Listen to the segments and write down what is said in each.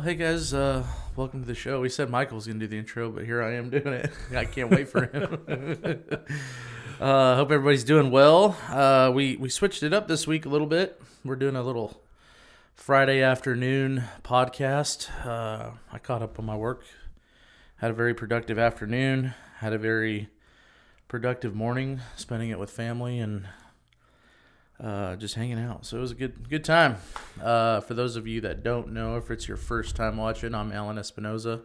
hey guys, welcome to the show. We said Michael was going to do the intro, but here I am doing it. I can't wait for him. Hope everybody's doing well. We switched it up this week a little bit. We're doing a little Friday afternoon podcast. I caught up on my work, had a very productive afternoon, had a very productive morning, spending it with family and just hanging out. So it was a good time. For those of you that don't know, if it's your first time watching, I'm Alan Espinoza.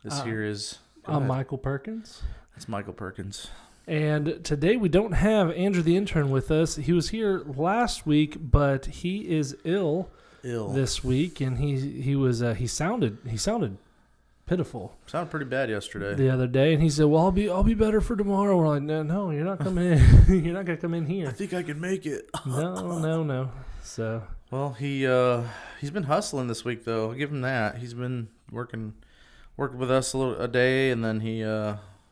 This here is... I'm Michael Perkins. That's Michael Perkins. And today we don't have Andrew the intern with us. He was here last week, but he is ill this week, and he sounded pitiful. Sounded pretty bad yesterday. The other day, and he said, "Well, I'll be better for tomorrow." We're like, "No, you're not coming in. You're not gonna come in here." I think I can make it. No. So, well, he's been hustling this week though. I'll give him that. He's been working with us a day, and then he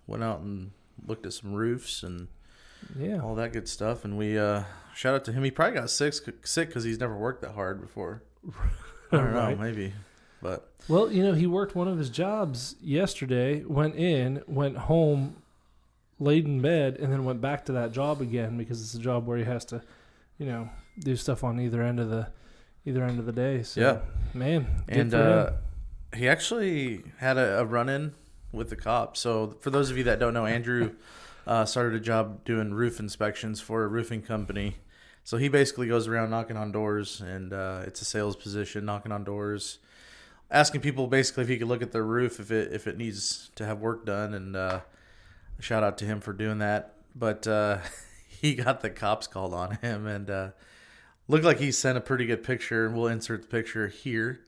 went out and looked at some roofs and all that good stuff. And we shout out to him. He probably got sick because he's never worked that hard before. I don't know, maybe. But well, he worked one of his jobs yesterday, went home, laid in bed, and then went back to that job again because it's a job where he has to, do stuff on either end of the day. So, yeah, man. And he actually had a run-in with the cops. So for those of you that don't know, Andrew started a job doing roof inspections for a roofing company. So he basically goes around knocking on doors, and it's a sales position, knocking on doors, asking people basically if he could look at their roof if it needs to have work done. And shout out to him for doing that. But he got the cops called on him, and looked like he sent a pretty good picture. We'll insert the picture here.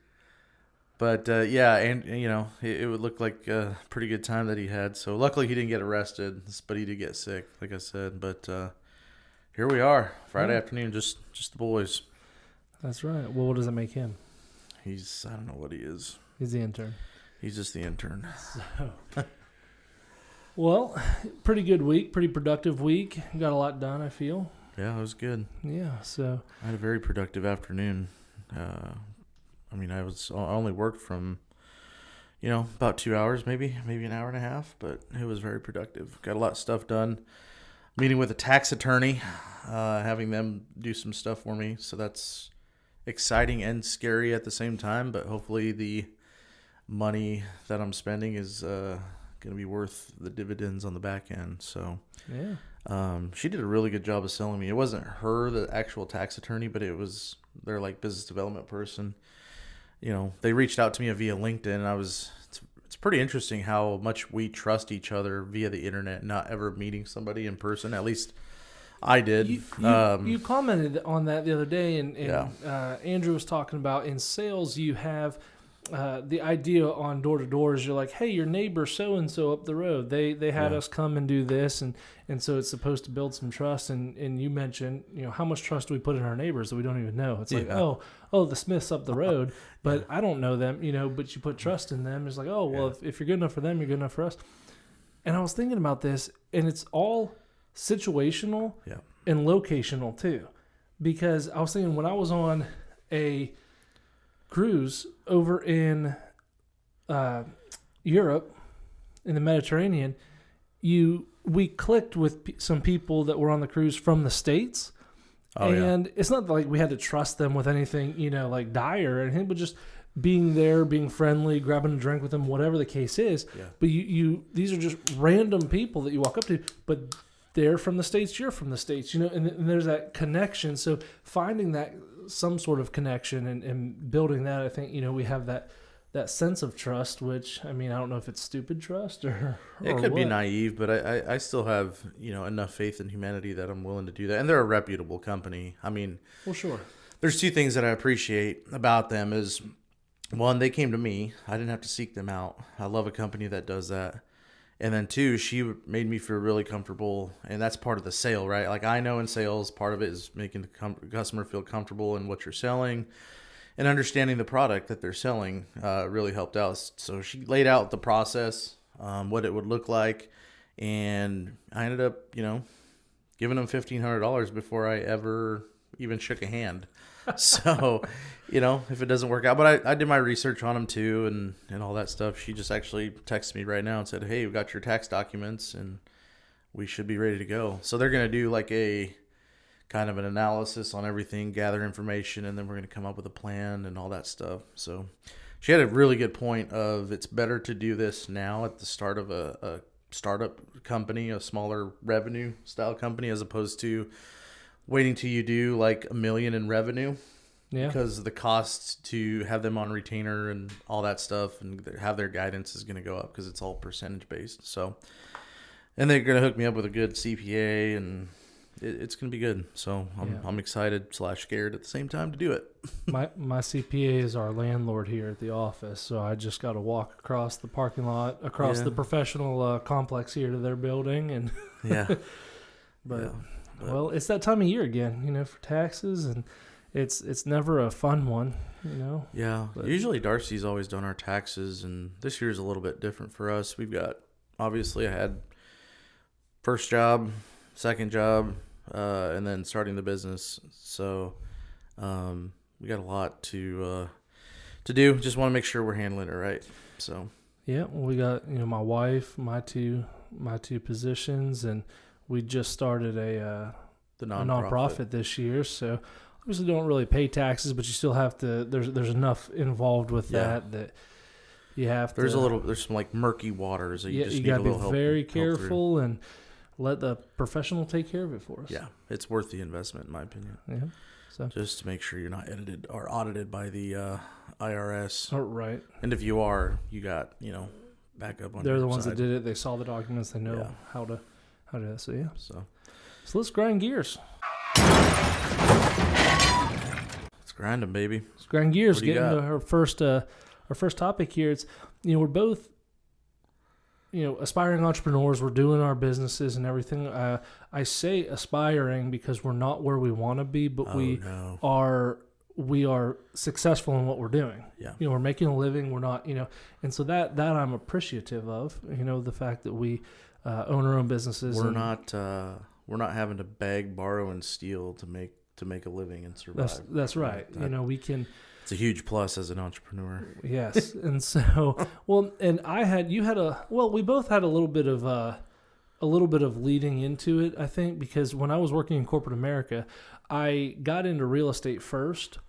But and it would look like a pretty good time that he had. So luckily he didn't get arrested, but he did get sick, like I said. But here we are, Friday afternoon, just the boys. That's right. Well, what does it make him? I don't know what he is. He's the intern. He's just the intern. So, well, pretty good week, pretty productive week. Got a lot done, I feel. Yeah, it was good. Yeah, so. I had a very productive afternoon. I only worked from, about 2 hours, maybe an hour and a half, but it was very productive. Got a lot of stuff done. Meeting with a tax attorney, having them do some stuff for me. So that's exciting and scary at the same time, but hopefully the money that I'm spending is going to be worth the dividends on the back end. So yeah, she did a really good job of selling me. It wasn't her, the actual tax attorney, but it was their business development person. They reached out to me via LinkedIn, and it's pretty interesting how much we trust each other via the internet, not ever meeting somebody in person. At least I did. You commented on that the other day, and Andrew was talking about in sales you have the idea on door to door is you're like, hey, your neighbor so and so up the road, they had us come and do this, and so it's supposed to build some trust. And you mentioned how much trust do we put in our neighbors that we don't even know? It's like oh the Smiths up the road, but I don't know them, but you put trust in them. It's like if you're good enough for them, you're good enough for us. And I was thinking about this, and it's all situational and locational too, because I was thinking when I was on a cruise over in Europe, in the Mediterranean, we clicked with some people that were on the cruise from the States, it's not like we had to trust them with anything, like dire, and but just being there, being friendly, grabbing a drink with them, whatever the case is. Yeah. But these are just random people that you walk up to, but they're from the States, you're from the States, and there's that connection. So finding that some sort of connection and building that, I think, we have that sense of trust, which, I don't know if it's stupid trust or it could be naive, but I still have, enough faith in humanity that I'm willing to do that. And they're a reputable company. Well, sure. There's two things that I appreciate about them is, one, they came to me. I didn't have to seek them out. I love a company that does that. And then two, she made me feel really comfortable, and that's part of the sale, right? Like, I know in sales, part of it is making the customer feel comfortable in what you're selling, and understanding the product that they're selling really helped out. So she laid out the process, what it would look like, and I ended up, giving them $1,500 before I ever even shook a hand. So, if it doesn't work out, but I did my research on them too, and all that stuff. She just actually texted me right now and said, "Hey, we got your tax documents, and we should be ready to go." So they're gonna do like a kind of an analysis on everything, gather information, and then we're gonna come up with a plan and all that stuff. So she had a really good point of it's better to do this now at the start of a startup company, a smaller revenue style company, as opposed to waiting till you do like $1 million in revenue. Yeah. Because the cost to have them on retainer and all that stuff and have their guidance is going to go up because it's all percentage based. So, and they're going to hook me up with a good CPA, and it's going to be good. So I'm excited / scared at the same time to do it. My CPA is our landlord here at the office, so I just got to walk across the parking lot, across the professional complex here to their building, and but well, it's that time of year again, for taxes, and it's never a fun one, Yeah, but usually Darcy's always done our taxes, and this year's a little bit different for us. We've got, obviously, I had first job, second job, and then starting the business. So we got a lot to do. Just want to make sure we're handling it right. So yeah, well, we got my wife, my two positions, and we just started a nonprofit this year. So obviously don't really pay taxes, but you still have to. There's enough involved with that you have to. There's some like murky waters that you just need gotta a little be help. Very careful and let the professional take care of it for us. Yeah, it's worth the investment in my opinion. Yeah. So just to make sure you're not edited or audited by the IRS. Oh, right. And if you are, you got backup on. They're the ones side. that did it. They saw the documents. They know how to do that. So yeah. So let's grind gears. Let's grind them, baby. Let's grind gears. Get into our first topic here. It's we're both aspiring entrepreneurs. We're doing our businesses and everything. I say aspiring because we're not where we want to be, but we are successful in what we're doing. Yeah. We're making a living. We're not, and so that I'm appreciative of, the fact that we own our own businesses. We're not having to beg, borrow, and steal to make a living and survive. That's right. We can. It's a huge plus as an entrepreneur. Yes. And so, and we both had a little bit of leading into it, I think, because when I was working in corporate America, I got into real estate first,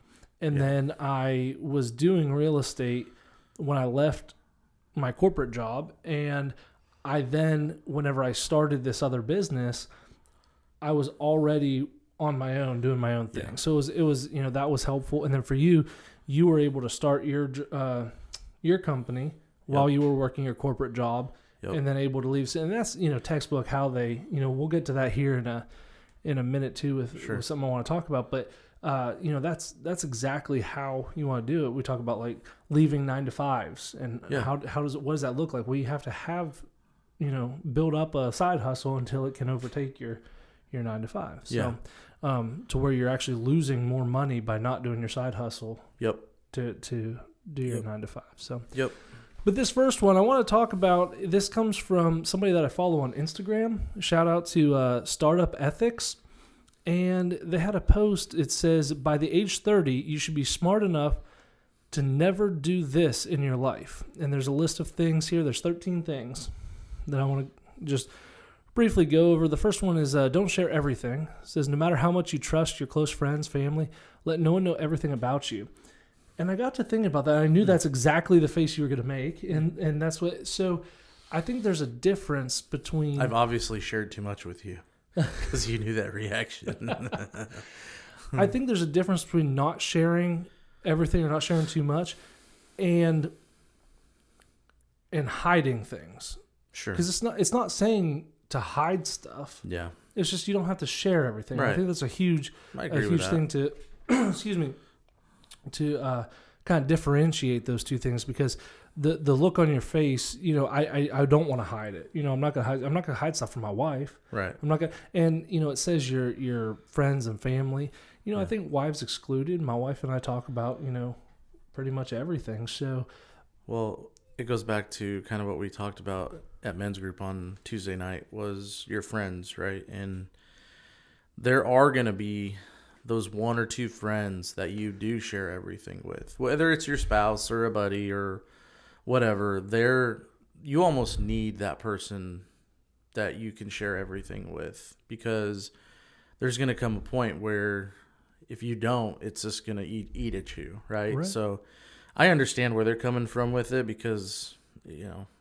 and then I was doing real estate when I left my corporate job. And I then, whenever I started this other business, I was already on my own, doing my own thing. Yeah. So it was that was helpful. And then for you were able to start your company while you were working your corporate job, and then able to leave. And that's textbook how they we'll get to that here in a minute too with something I want to talk about. But that's exactly how you want to do it. We talk about like leaving 9 to 5s and what does that look like? Well, you have to have build up a side hustle until it can overtake your 9 to 5. So, to where you're actually losing more money by not doing your side hustle. Yep. To do your 9 to 5. So. Yep. But this first one I want to talk about. This comes from somebody that I follow on Instagram. Shout out to Startup Ethics, and they had a post. It says, by the age 30, you should be smart enough to never do this in your life. And there's a list of things here. There's 13 things that I want to just briefly go over. The first one is don't share everything. It says, no matter how much you trust your close friends, family, let no one know everything about you. And I got to thinking about that. I knew that's exactly the face you were going to make. And that's what, so I think there's a difference between. I've obviously shared too much with you because you knew that reaction. I think there's a difference between not sharing everything or not sharing too much and hiding things. Sure. Because it's not saying to hide stuff. Yeah. It's just you don't have to share everything. Right. I think that's a huge thing to excuse me, to kind of differentiate those two things, because the look on your face, I don't want to hide it. I'm not gonna hide stuff from my wife. Right. I'm not gonna, and it says your friends and family. I think wives excluded. My wife and I talk about pretty much everything. So, well, it goes back to kind of what we talked about at men's group on Tuesday night was your friends, right? And there are going to be those one or two friends that you do share everything with, whether it's your spouse or a buddy or whatever, you almost need that person that you can share everything with, because there's going to come a point where if you don't, it's just going to eat at you, right? So I understand where they're coming from with it, because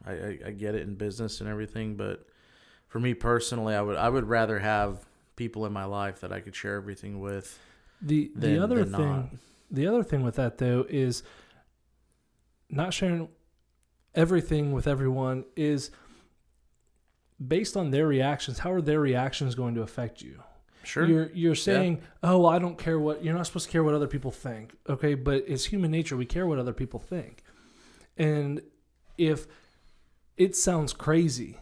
I get it in business and everything, but for me personally, I would rather have people in my life that I could share everything with. The other thing with that though is not sharing everything with everyone is based on their reactions. How are their reactions going to affect you? Sure. You're saying, oh, well, I don't care what, you're not supposed to care what other people think. Okay. But it's human nature. We care what other people think. And if it sounds crazy,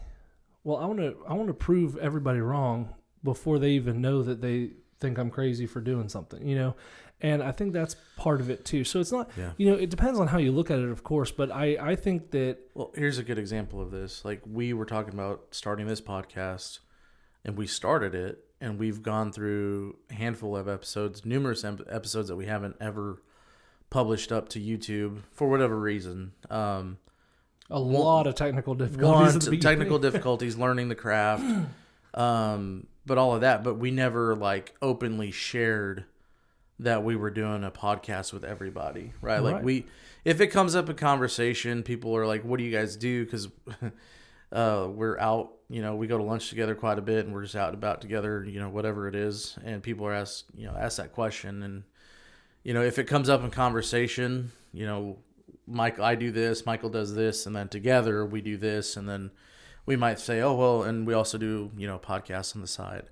well, I want to prove everybody wrong before they even know that they think I'm crazy for doing something, And I think that's part of it too. So it's not, it depends on how you look at it, of course, but I think that... Well, here's a good example of this. Like, we were talking about starting this podcast, and we started it, and we've gone through a handful of episodes, numerous episodes that we haven't ever published up to YouTube for whatever reason. A lot of technical difficulties. Technical difficulties, learning the craft, but all of that. But we never openly shared that we were doing a podcast with everybody, right? Like if it comes up in conversation, people are like, "What do you guys do?" Because we're out, we go to lunch together quite a bit, and we're just out and about together, whatever it is, and people are ask that question, and if it comes up in conversation, Mike, I do this, Michael does this, and then together we do this, and then we might say, oh, well, and we also do, podcasts on the side.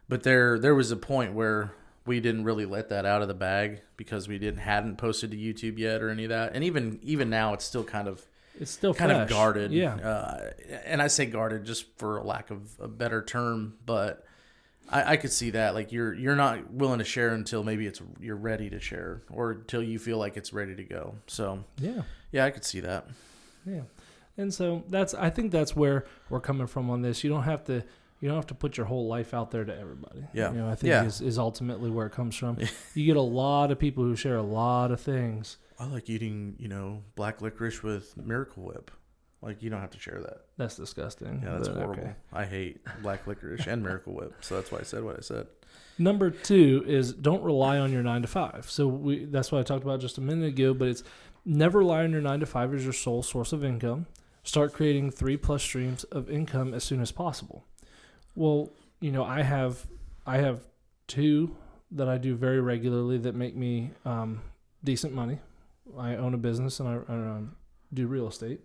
But there was a point where we didn't really let that out of the bag because we hadn't posted to YouTube yet or any of that. And even now, it's still kind of fresh. Guarded. Yeah. And I say guarded just for a lack of a better term, but I could see that. Like, you're not willing to share until maybe you're ready to share, or until you feel like it's ready to go. So yeah, I could see that. Yeah, and so I think that's where we're coming from on this. You don't have to put your whole life out there to everybody. Yeah, I think is ultimately where it comes from. You get a lot of people who share a lot of things. I like eating, black licorice with Miracle Whip. Like, you don't have to share that. That's disgusting. Yeah, that's horrible. Okay. I hate black licorice and Miracle Whip, so that's why I said what I said. Number 2 is don't rely on your 9 to 5. So that's what I talked about just a minute ago, but it's never rely on your 9 to 5 as your sole source of income. Start creating 3+ streams of income as soon as possible. Well, I have 2 that I do very regularly that make me decent money. I own a business and I do real estate.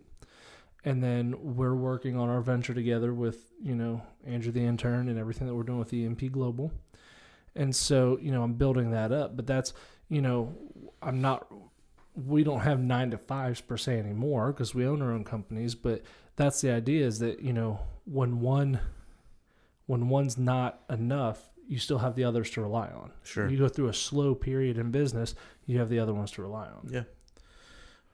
And then we're working on our venture together with, Andrew the intern and everything that we're doing with EMP Global. And so, I'm building that up. But that's, we don't have 9 to 5s per se anymore because we own our own companies. But that's the idea, is that, when one's not enough, you still have the others to rely on. Sure. You go through a slow period in business, you have the other ones to rely on. Yeah.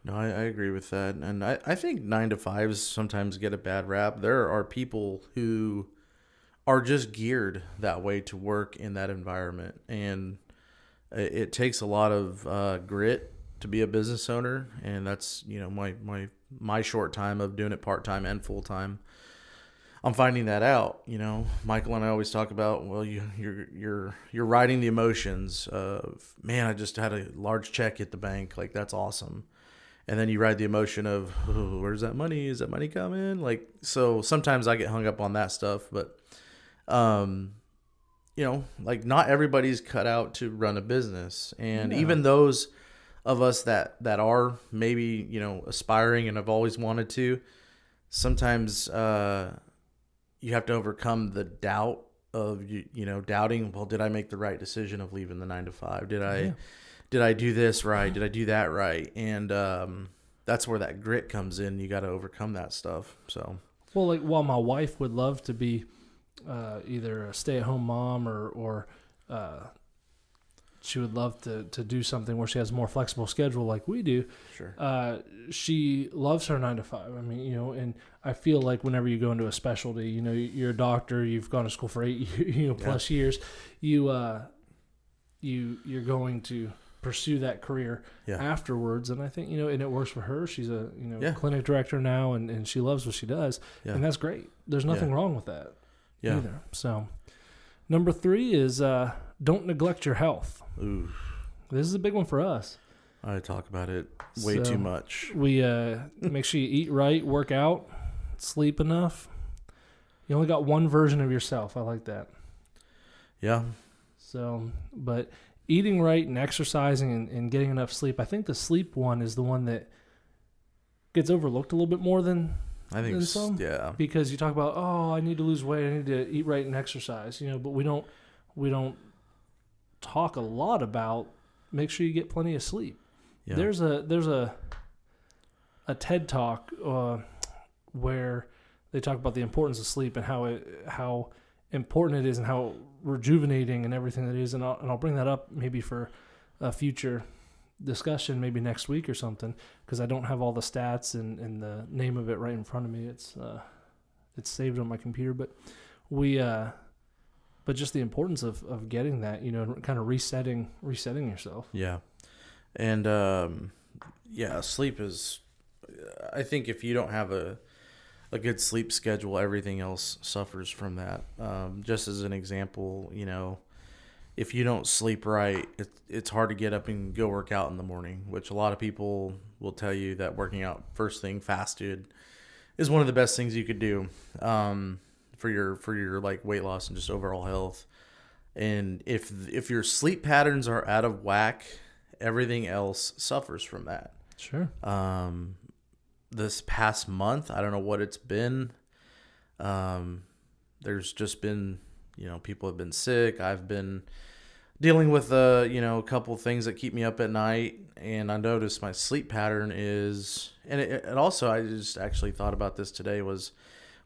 No, I agree with that. And I think 9 to 5s sometimes get a bad rap. There are people who are just geared that way to work in that environment. And it takes a lot of grit to be a business owner. And that's, my short time of doing it part-time and full-time. I'm finding that out. Michael and I always talk about, well, you're riding the emotions of, man, I just had a large check hit the bank. Like, that's awesome. And then you ride the emotion of, oh, where's that money? Is that money coming? Like, so sometimes I get hung up on that stuff, but, not everybody's cut out to run a business. And even those of us that are maybe, aspiring and have always wanted to, sometimes, you have to overcome the doubt of, doubting, well, did I make the right decision of leaving the 9 to 5? Did I do this right? Did I do that right? And that's where that grit comes in. You got to overcome that stuff. So, well, like, while my wife would love to be either a stay-at-home mom or she would love to do something where she has a more flexible schedule like we do. Sure. She loves her 9 to 5. I mean, and I feel like whenever you go into a specialty, you're a doctor, you've gone to school for 8 plus years, you you're going to pursue that career afterwards. And I think, and it works for her. She's a, clinic director now, and she loves what she does. Yeah. And that's great. There's nothing wrong with that either. So number 3 is don't neglect your health. Ooh. This is a big one for us. I talk about it way too much. We make sure you eat right, work out, sleep enough. You only got one version of yourself. I like that. Yeah. So, but eating right and exercising and getting enough sleep, I think the sleep one is the one that gets overlooked a little bit more than some. Yeah. Because you talk about, I need to lose weight, I need to eat right and exercise, but we don't talk a lot about make sure you get plenty of sleep. Yeah. There's a TED Talk where they talk about the importance of sleep and how important it is and how rejuvenating and everything that is. And I'll bring that up maybe for a future discussion, maybe next week or something, because I don't have all the stats and the name of it right in front of me. It's saved on my computer, but but just the importance of getting that, kind of resetting yourself. Yeah. And sleep is, I think if you don't have a good sleep schedule, everything else suffers from that. Just as an example, if you don't sleep right, it's hard to get up and go work out in the morning, which a lot of people will tell you that working out first thing fasted is one of the best things you could do for your like weight loss and just overall health. And if your sleep patterns are out of whack, everything else suffers from that. Sure. This past month, I don't know what it's been. There's just been, people have been sick. I've been dealing with, a couple of things that keep me up at night. And I noticed my sleep pattern is, and it also, I just actually thought about this today, was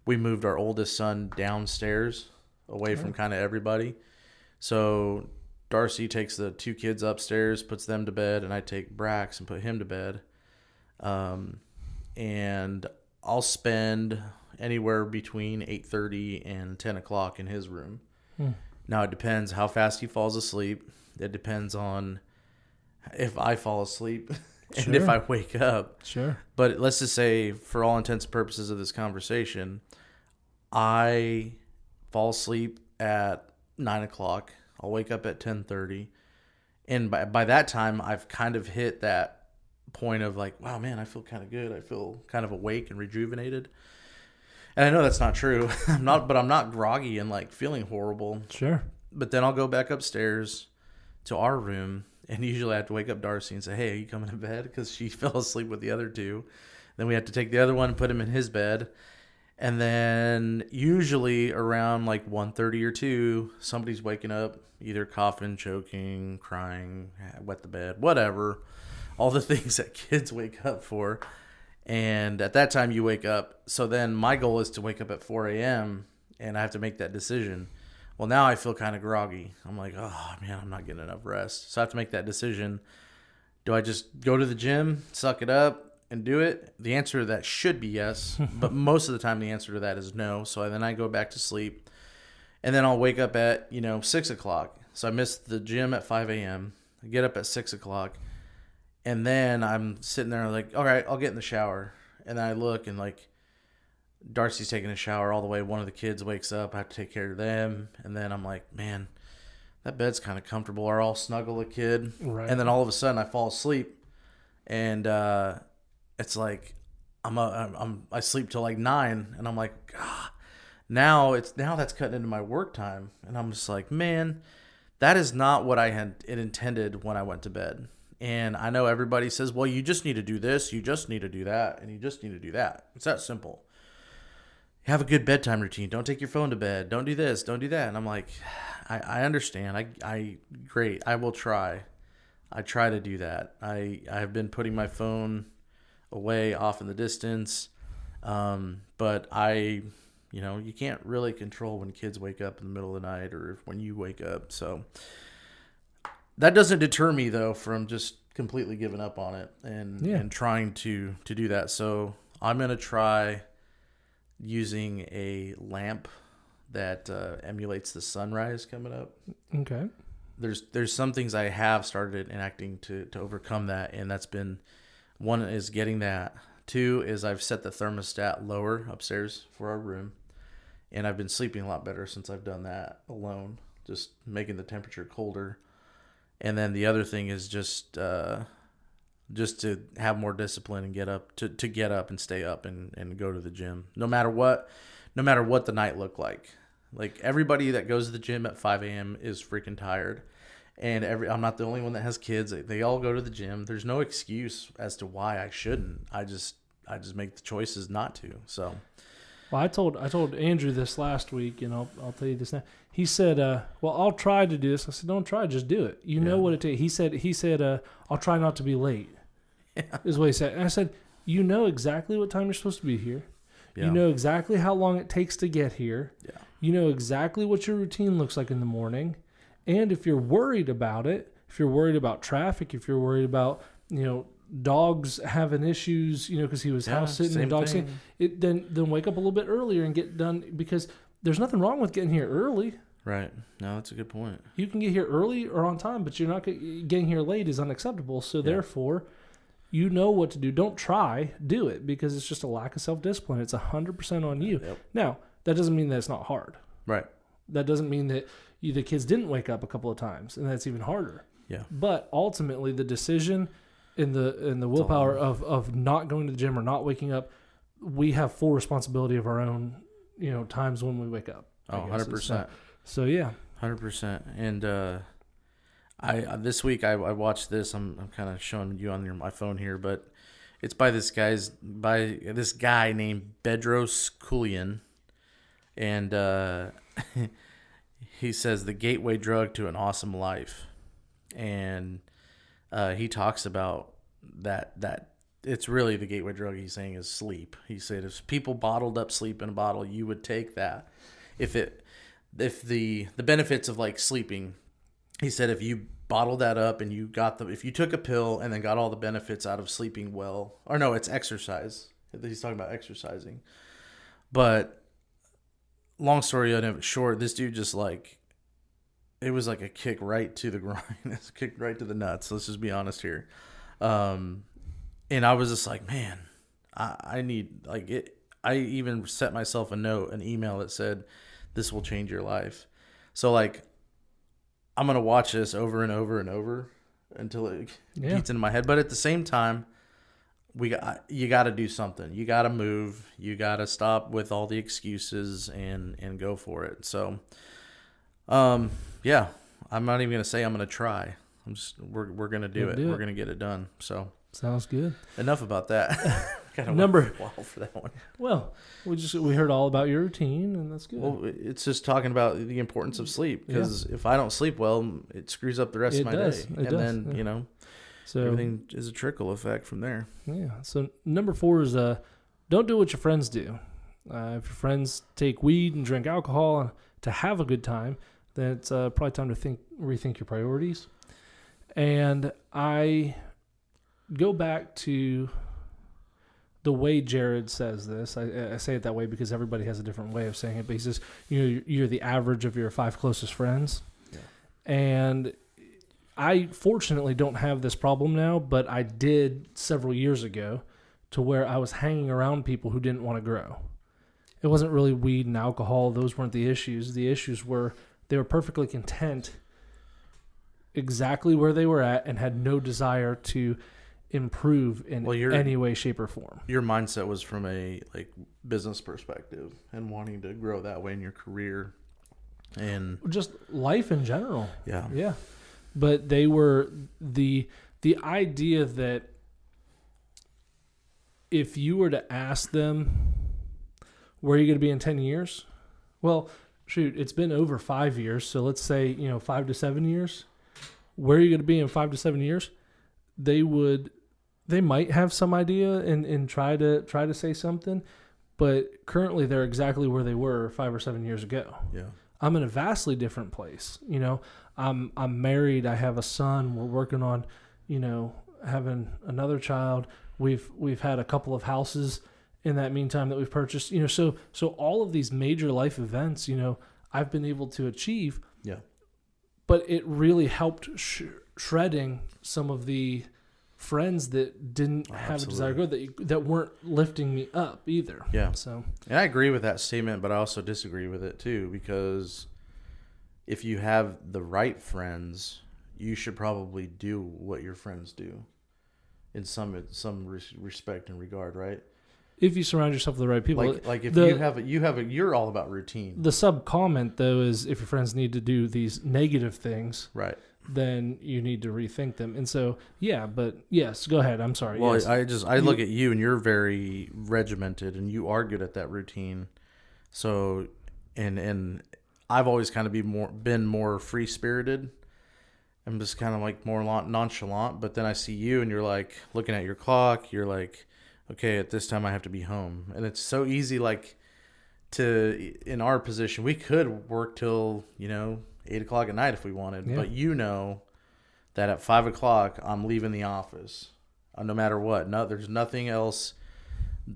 we moved our oldest son downstairs away from kind of everybody. So Darcy takes the 2 kids upstairs, puts them to bed, and I take Brax and put him to bed. And I'll spend anywhere between 8:30 and 10 o'clock in his room. Now, it depends how fast he falls asleep. It depends on if I fall asleep and if I wake up. Sure. But let's just say, for all intents and purposes of this conversation, I fall asleep at 9 o'clock. I'll wake up at 10:30. And by that time, I've kind of hit that point of like, wow, man, I feel kind of good. I feel kind of awake and rejuvenated. And I know that's not true. I'm not groggy and like feeling horrible. Sure. But then I'll go back upstairs to our room, and usually I have to wake up Darcy and say, hey, are you coming to bed? Because she fell asleep with the other 2. Then we have to take the other one and put him in his bed. And then usually around like 1:30 or 2, somebody's waking up, either coughing, choking, crying, wet the bed, whatever. All the things that kids wake up for. And at that time you wake up. So then my goal is to wake up at 4 a.m. and I have to make that decision. Well, now I feel kind of groggy. I'm like, oh man, I'm not getting enough rest. So I have to make that decision. Do I just go to the gym, suck it up, and do it? The answer to that should be yes. But most of the time the answer to that is no. So then I go back to sleep. And then I'll wake up at, 6 o'clock. So I missed the gym at 5 a.m. I get up at 6 o'clock. And then I'm sitting there like, all right, I'll get in the shower. And then I look and like Darcy's taking a shower all the way. One of the kids wakes up. I have to take care of them. And then I'm like, man, that bed's kind of comfortable. Or I'll snuggle a kid. Right. And then all of a sudden I fall asleep. And it's like I sleep till like 9. And I'm like, God, now that's cutting into my work time. And I'm just like, man, that is not what I had intended when I went to bed. And I know everybody says, well, you just need to do this, you just need to do that, and you just need to do that. It's that simple. Have a good bedtime routine. Don't take your phone to bed. Don't do this. Don't do that. And I'm like, I understand. Great. I will try. I try to do that. I have been putting my phone away off in the distance. But you can't really control when kids wake up in the middle of the night or when you wake up. So that doesn't deter me, though, from just completely giving up on it and trying to do that. So I'm going to try using a lamp that emulates the sunrise coming up. Okay. there's some things I have started enacting to overcome that, and that's been, one is getting that. Two is I've set the thermostat lower upstairs for our room, and I've been sleeping a lot better since I've done that alone, just making the temperature colder. And then the other thing is just to have more discipline and get up to get up and stay up and go to the gym no matter what the night looked like. Like, everybody that goes to the gym at 5 a.m. is freaking tired. And I'm not the only one that has kids. They all go to the gym. There's no excuse as to why I shouldn't. I just make the choices not to. So, well, I told Andrew this last week, and I'll tell you this now. He said, "Well, I'll try to do this." I said, "Don't try, just do it. You know what it takes." He said, "I'll try not to be late." Yeah. Is what he said. And I said, "You know exactly what time you're supposed to be here. Yeah. You know exactly how long it takes to get here. Yeah. You know exactly what your routine looks like in the morning. And if you're worried about it, if you're worried about traffic, if you're worried about, dogs having issues, because he was house sitting and dog sitting, then wake up a little bit earlier and get done, because there's nothing wrong with getting here early." Right. No, that's a good point. You can get here early or on time, but you're not getting here late is unacceptable. So therefore, you know what to do. Don't try, do it, because it's just a lack of self-discipline. It's 100% on you. Yep. Now, that doesn't mean that it's not hard. Right. That doesn't mean that the kids didn't wake up a couple of times, and that's even harder. Yeah. But ultimately, the decision and the willpower of not going to the gym or not waking up, we have full responsibility of our own, times when we wake up. Oh, 100%. So yeah. 100%. And I this week I watched this. I'm kind of showing you on my phone here, but it's by this guy named Bedros Keuilian, and he says the gateway drug to an awesome life, and he talks about that it's really the gateway drug. He's saying is sleep. He said if people bottled up sleep in a bottle, you would take that. If the benefits of like sleeping, he said if you bottle that up and if you took a pill and then got all the benefits out of sleeping well, or no, it's exercise. He's talking about exercising, but. Long story short, this dude just it was like a kick right to the groin. It's a kick right to the nuts. Let's just be honest here. And I was just like, man, I need it. I even set myself an email that said, this will change your life. So I'm going to watch this over and over and over until it beats into my head. But at the same time, you got to do something. You got to move. You got to stop with all the excuses and go for it. So, I'm not even gonna say I'm gonna try. We're gonna do it. We're gonna get it done. So sounds good. Enough about that. Number for that one. Well, we heard all about your routine, and that's good. Well, it's just talking about the importance of sleep, because if I don't sleep well, it screws up the rest of my day, then So everything is a trickle effect from there. Yeah. So number 4 is don't do what your friends do. If your friends take weed and drink alcohol to have a good time, then it's probably time to rethink your priorities. And I go back to the way Jared says this. I say it that way because everybody has a different way of saying it. But he says you're the average of your 5 closest friends, and I fortunately don't have this problem now, but I did several years ago, to where I was hanging around people who didn't want to grow. It wasn't really weed and alcohol. Those weren't the issues. The issues were they were perfectly content exactly where they were at and had no desire to improve in any way, shape, or form. Your mindset was from a business perspective and wanting to grow that way in your career and just life in general. Yeah. Yeah. But they were the idea that if you were to ask them, where are you going to be in 10 years? Well, shoot, it's been over 5 years. So let's say, 5 to 7 years. Where are you going to be in 5 to 7 years? They might have some idea and try to say something, but currently they're exactly where they were 5 or 7 years ago. Yeah. I'm in a vastly different place. I'm married. I have a son. We're working on, having another child. We've had a couple of houses in that meantime that we've purchased. So all of these major life events, I've been able to achieve. Yeah. but it really helped shredding some of the friends that didn't have a desire to go, that weren't lifting me up either. Yeah. So, and I agree with that statement, but I also disagree with it too, because if you have the right friends, you should probably do what your friends do in some respect and regard, right? if you surround yourself with the right people. Like if you're all about routine. The sub comment though is, if your friends need to do these negative things, Right, then you need to rethink them. And so, yeah, but yes, go ahead. I'm sorry. well, yes. I look at you and you're very regimented and you are good at that routine. So, and I've always kind of been more free spirited. I'm just kind of like more nonchalant, but then I see you and you're like looking at your clock. You're like, okay, at this time I have to be home. And it's so easy, like, in our position, we could work till, 8 o'clock at night if we wanted. Yeah. But that at 5 o'clock, I'm leaving the office no matter what. No, there's nothing else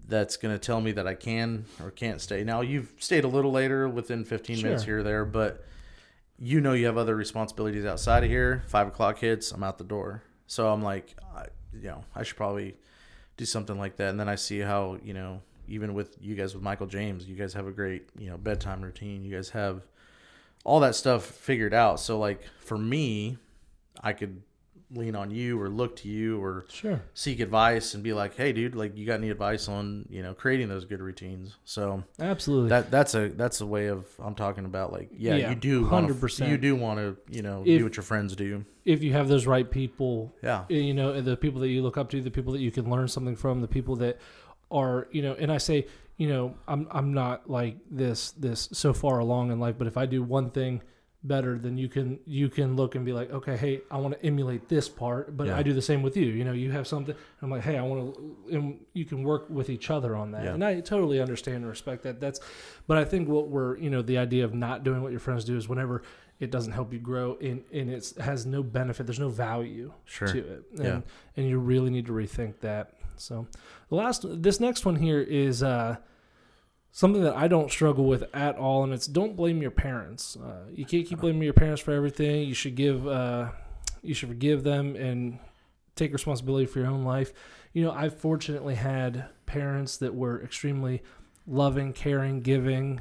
that's going to tell me that I can or can't stay. Now, you've stayed a little later within 15 minutes here or there, but you have other responsibilities outside of here. 5 o'clock hits, I'm out the door. So I'm like, I should probably do something like that. And then I see how, even with you guys, with Michael James, you guys have a great, bedtime routine. You guys have all that stuff figured out. So like for me, I could lean on you or look to you or seek advice and be like, hey dude, like, you got any advice on, creating those good routines? So absolutely, that's a way of, I'm talking about, like, you do 100%. You do want to, do what your friends do. If you have those right people, yeah, the people that you look up to, the people that you can learn something from, the people that are, and I say, I'm not like this so far along in life, but if I do one thing better, then you can look and be like, okay, hey, I want to emulate this part, but I do the same with you. You have something, I'm like, hey, I want to, and you can work with each other on that. And I totally understand and respect that. But I think what we're, the idea of not doing what your friends do is whenever it doesn't help you grow and it has no benefit, there's no value to it. And you really need to rethink that. So this next one here is something that I don't struggle with at all, and it's don't blame your parents. You can't keep blaming your parents for everything. You should forgive them and take responsibility for your own life. I fortunately had parents that were extremely loving, caring, giving.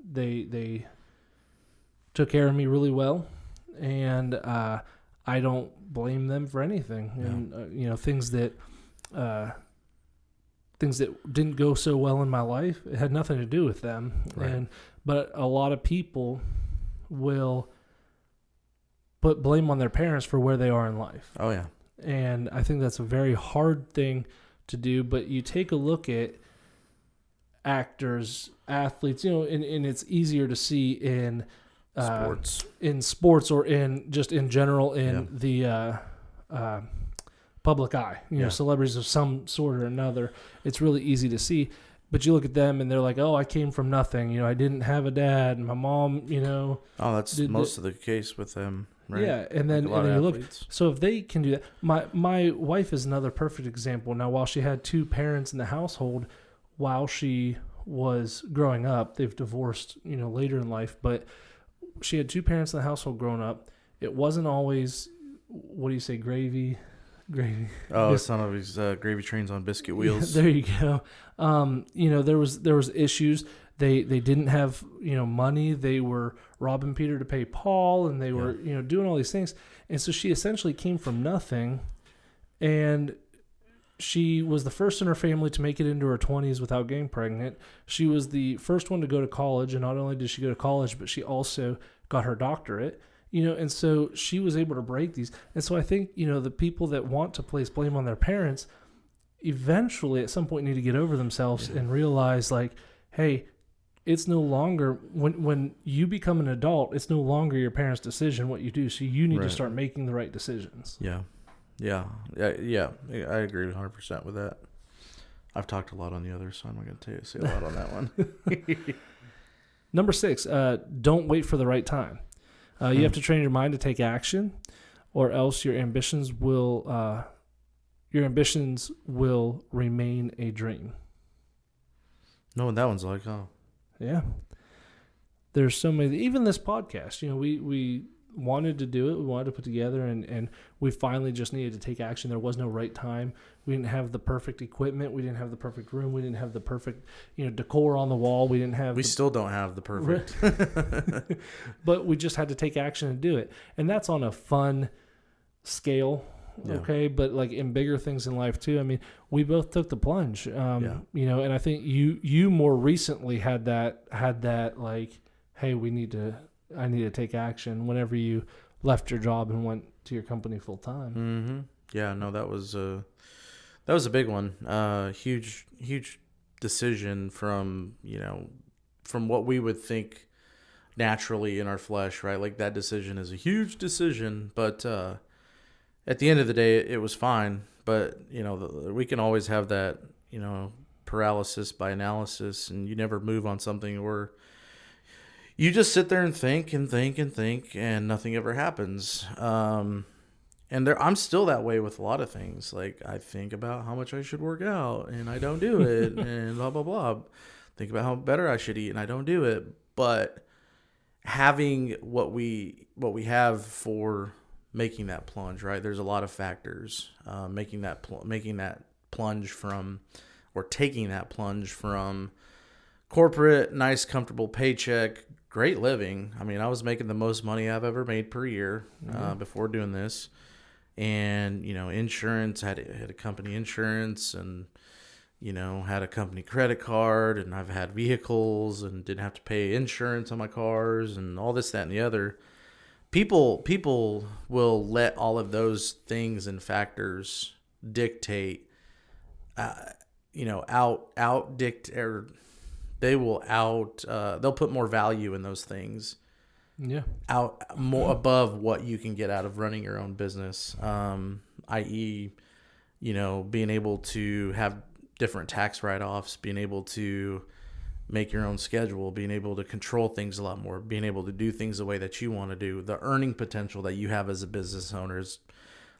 They took care of me really well, and I don't blame them for anything. And things that didn't go so well in my life, it had nothing to do with them. Right. But a lot of people will put blame on their parents for where they are in life. Oh yeah. And I think that's a very hard thing to do, but you take a look at actors, athletes, and it's easier to see in sports or in just in general in the public eye, celebrities of some sort or another. It's really easy to see, but you look at them and they're like, oh, I came from nothing. I didn't have a dad, and my mom, Oh, that's most of the case with them, right? Yeah, and then you look. So if they can do that, my wife is another perfect example. Now, while she had two parents in the household, while she was growing up, they've divorced, later in life, but she had two parents in the household growing up. It wasn't always, what do you say, gravy. Oh, it's none of these gravy trains on biscuit wheels. Yeah, there you go. There was issues. They didn't have money. They were robbing Peter to pay Paul, and they were doing all these things. And so she essentially came from nothing, and she was the first in her family to make it into her 20s without getting pregnant. She was the first one to go to college, and not only did she go to college, but she also got her doctorate. And so she was able to break these. And so I think, the people that want to place blame on their parents eventually at some point need to get over themselves and realize, like, hey, it's no longer, when you become an adult, it's no longer your parents' decision what you do. So you need to start making the right decisions. Yeah. I agree 100% with that. I've talked a lot on the other, so I'm not going to say a lot on that one. Number 6, don't wait for the right time. You have to train your mind to take action, or else your ambitions will remain a dream. No, what that one's like, yeah. There's so many. Even this podcast, we wanted to do it. We wanted to put together, and we finally just needed to take action. There was no right time. We didn't have the perfect equipment. We didn't have the perfect room. We didn't have the perfect, decor on the wall. We didn't have. We still don't have the perfect. But we just had to take action and do it, and that's on a fun scale. Yeah. Okay, but like in bigger things in life too. I mean, we both took the plunge. And I think you more recently had that like, hey, I need to take action whenever you left your job and went to your company full time. Mm-hmm. Yeah, no, that was a big one. Huge decision from what we would think naturally in our flesh, right? Like that decision is a huge decision, but at the end of the day, it was fine. But we can always have that paralysis by analysis, and you never move on something where you just sit there and think and think and think, and nothing ever happens. And I'm still that way with a lot of things. Like I think about how much I should work out, and I don't do it, and blah blah blah. Think about how better I should eat, and I don't do it. But having what we have for making that plunge, right? There's a lot of factors making that plunge from, or taking that plunge from corporate, nice, comfortable paycheck, great living. I mean, I was making the most money I've ever made per year before doing this. And, insurance, had a company insurance, and, had a company credit card, and I've had vehicles and didn't have to pay insurance on my cars and all this, that, and the other. People will let all of those things and factors dictate, they'll put more value in those things. Yeah. Out more above what you can get out of running your own business. I.e., being able to have different tax write-offs, being able to make your own schedule, being able to control things a lot more, being able to do things the way that you want to do. The earning potential that you have as a business owner is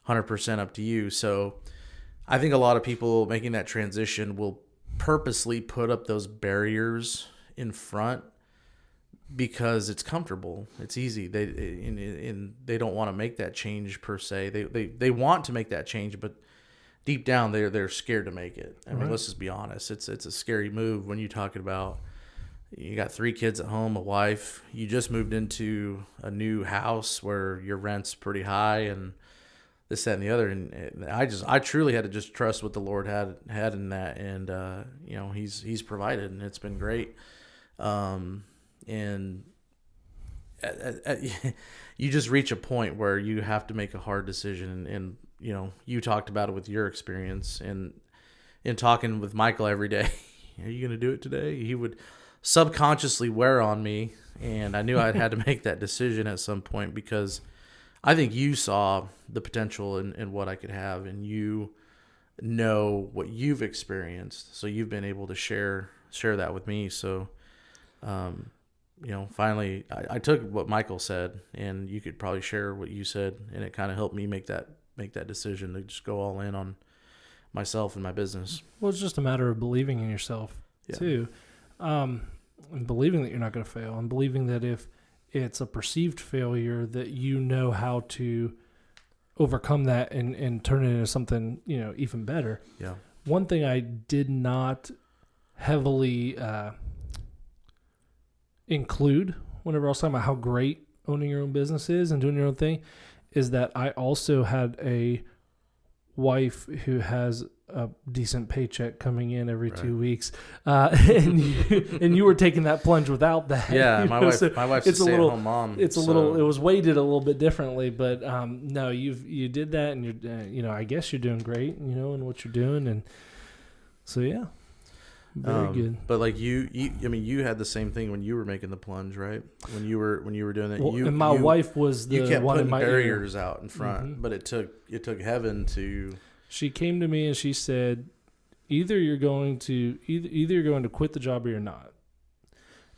100% up to you. So I think a lot of people making that transition will purposely put up those barriers in front because it's comfortable, it's easy. They don't want to make that change per se. They want to make that change, but deep down they're scared to make it. I mean, let's just be honest. It's a scary move when you're talking about you got 3 kids at home, a wife. You just moved into a new house where your rent's pretty high, and this, that, and the other. And I truly had to just trust what the Lord had in that, and He's provided, and it's been great. And you just reach a point where you have to make a hard decision, and you talked about it with your experience, and in talking with Michael every day. Are you going to do it today? He would subconsciously wear on me, and I knew I'd had to make that decision at some point because I think you saw the potential in what I could have, and you know what you've experienced, so you've been able to share that with me. So finally I took what Michael said, and you could probably share what you said, and it kind of helped me make that decision to just go all in on myself and my business. Well, it's just a matter of believing in yourself too, and believing that you're not going to fail, and believing that if it's a perceived failure, that you know how to overcome that and turn it into something even better. Yeah. One thing I did not heavily include whenever I was talking about how great owning your own business is and doing your own thing is that I also had a wife who has a decent paycheck coming in every 2 weeks, and you were taking that plunge without that. Yeah, my wife's a stay-at-home mom. It was weighted a little bit differently, but no, you did that, and you're I guess you're doing great, in what you're doing, and so yeah. Very good. But like you had the same thing when you were making the plunge, right? When you were doing that. Well, and my wife was the you kept one putting in my barriers ear. out in front, but it took heaven to. She came to me and she said, either you're going to quit the job or you're not.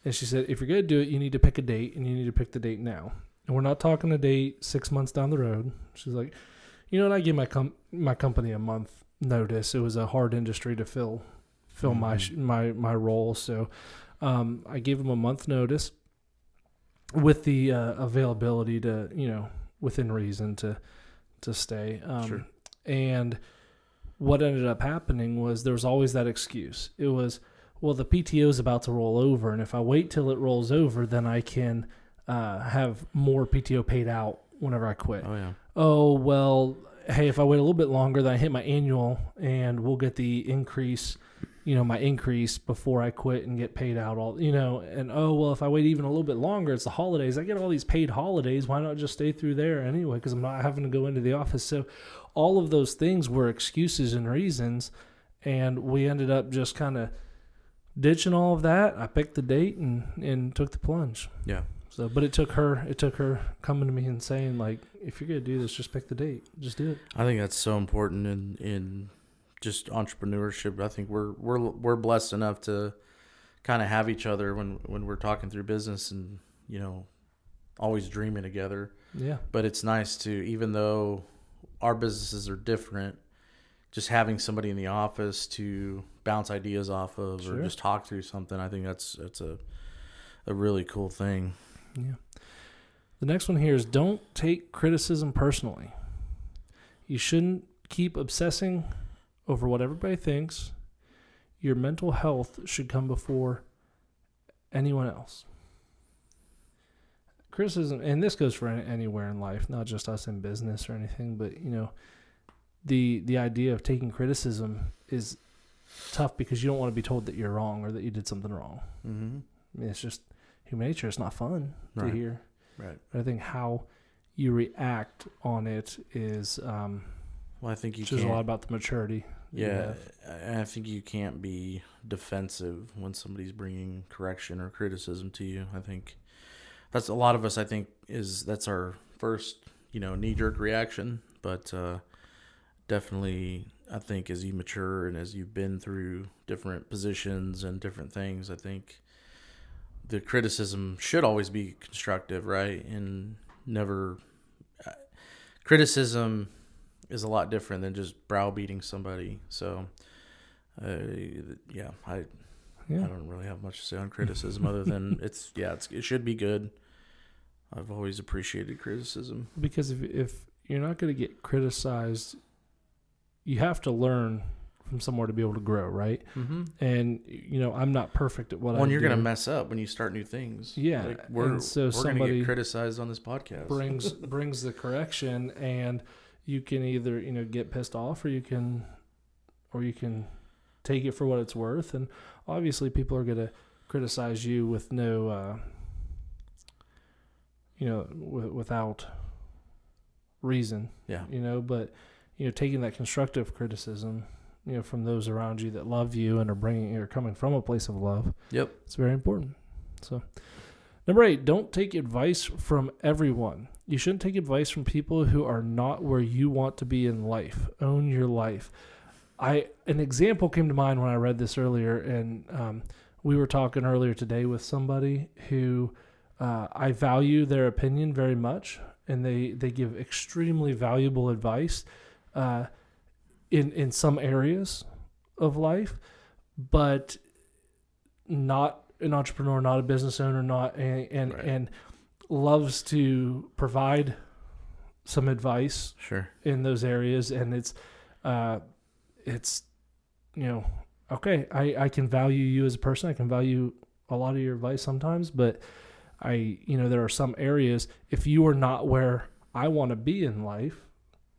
And she said, if you're going to do it, you need to pick a date, and you need to pick the date now. And we're not talking a date 6 months down the road. She's like, and I gave my company a month notice. It was a hard industry to fill my role. So I gave them a month notice, with the availability to, within reason to stay. Sure. And what ended up happening was there was always that excuse. It was, well, the PTO is about to roll over, and if I wait till it rolls over, then I can have more PTO paid out whenever I quit. Oh, yeah. Oh, well, hey, if I wait a little bit longer, then I hit my annual, and we'll get the increase, my increase before I quit and get paid out all, and oh, well, if I wait even a little bit longer, it's the holidays. I get all these paid holidays. Why not just stay through there anyway? Because I'm not having to go into the office. So all of those things were excuses and reasons, and we ended up just kind of ditching all of that. I picked the date and took the plunge. Yeah. So, but it took her coming to me and saying, like, if you're gonna do this, just pick the date, just do it. I think that's so important in just entrepreneurship. I think we're blessed enough to kind of have each other when we're talking through business and always dreaming together. Yeah. But it's nice to, even though our businesses are different, just having somebody in the office to bounce ideas off of or just talk through something. I think that's a really cool thing. Yeah. The next one here is don't take criticism personally. You shouldn't keep obsessing over what everybody thinks. Your mental health should come before anyone else. Criticism, and this goes for anywhere in life, not just us in business or anything, but the idea of taking criticism is tough because you don't want to be told that you're wrong or that you did something wrong. Mm-hmm. I mean, it's just human nature. It's not fun to hear. Right. But I think how you react on it is well, I think you says a lot about the maturity. Yeah, I think you can't be defensive when somebody's bringing correction or criticism to you. I think that's a lot of us. I think that's our first knee-jerk reaction, but definitely I think as you mature and as you've been through different positions and different things, I think the criticism should always be constructive, right? And never criticism is a lot different than just browbeating somebody. So, I don't really have much to say on criticism other than it should be good. I've always appreciated criticism because if you're not going to get criticized, you have to learn from somewhere to be able to grow, right? Mm-hmm. And I'm not perfect at what I do. Well, you're going to mess up when you start new things. Yeah, we're going to get criticized on this podcast. brings the correction, and you can either get pissed off, or you can take it for what it's worth. And obviously, people are going to criticize you with no, without reason. Yeah. But taking that constructive criticism, from those around you that love you and are coming from a place of love. Yep. It's very important. So, number 8, don't take advice from everyone. You shouldn't take advice from people who are not where you want to be in life. Own your life. An example came to mind when I read this earlier, and we were talking earlier today with somebody who I value their opinion very much, and they give extremely valuable advice in some areas of life, but not an entrepreneur, not a business owner, and loves to provide some advice in those areas. And it's okay, I can value you as a person. I can value a lot of your advice sometimes, but there are some areas, if you are not where I want to be in life,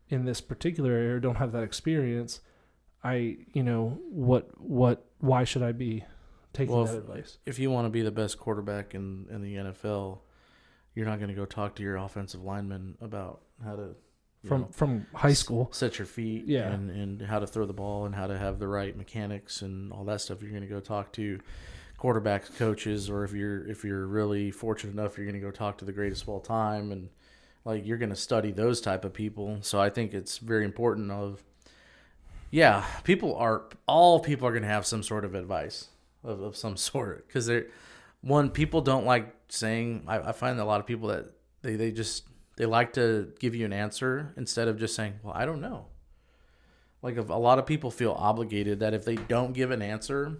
in this particular area, don't have that experience, why should I be taking that advice? If you want to be the best quarterback in the NFL, you're not going to go talk to your offensive lineman about how to from high school set your feet and how to throw the ball and how to have the right mechanics and all that stuff. You're going to go talk to quarterbacks coaches, or if you're really fortunate enough, you're going to go talk to the greatest of all time, and you're going to study those type of people. So I think it's very important people are going to have some sort of advice of some sort, because people don't like saying, I find that a lot of people that they like to give you an answer instead of just saying, well, I don't know. A lot of people feel obligated that if they don't give an answer,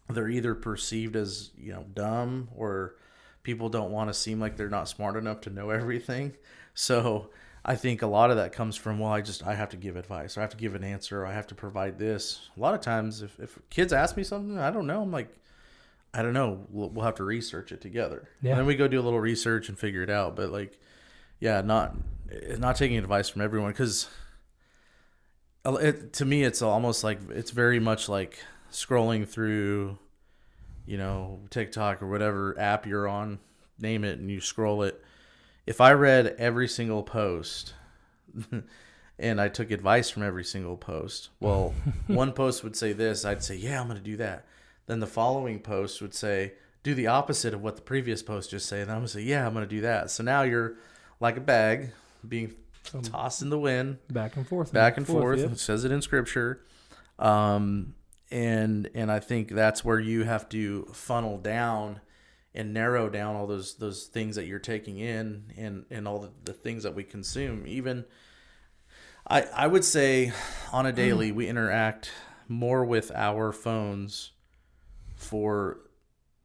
they're either perceived as dumb or people don't want to seem like they're not smart enough to know everything. So I think a lot of that comes from, well, I have to give advice, or I have to give an answer, or I have to provide this. A lot of times if kids ask me something I don't know, I'm like, I don't know, we'll have to research it together. Yeah. And then we go do a little research and figure it out. But like, yeah, not taking advice from everyone, because to me it's almost like, it's very much like scrolling through, TikTok or whatever app you're on, name it, and you scroll it. If I read every single post and I took advice from every single post, well, one post would say this, I'd say, yeah, I'm going to do that. Then the following post would say, do the opposite of what the previous post just said. And I'm going to say, yeah, I'm going to do that. So now you're like a bag being tossed in the wind. Back and forth. Yep. It says it in scripture. And I think that's where you have to funnel down and narrow down all those things that you're taking in, and all the things that we consume. Even I would say on a daily we interact more with our phones for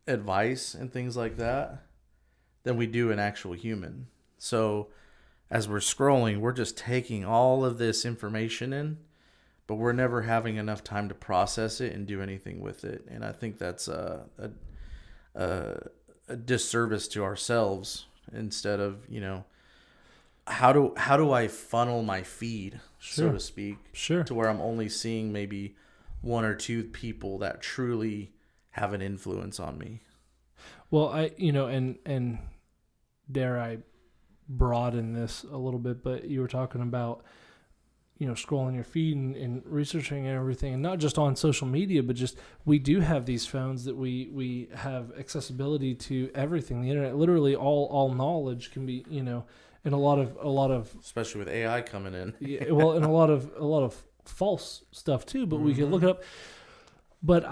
advice and things like that than we do an actual human. So as we're scrolling, we're just taking all of this information in, but we're never having enough time to process it and do anything with it. And I think that's a disservice to ourselves, instead of, how do I funnel my feed, so to speak, to where I'm only seeing maybe one or two people that truly have an influence on me. Well, and dare I broaden this a little bit, but you were talking about, scrolling your feed and researching and everything, and not just on social media, but just, we do have these phones that we have accessibility to everything. The internet, literally all knowledge can be, and a lot of especially with AI coming in. Yeah, well, and a lot of false stuff too, but we can look it up. But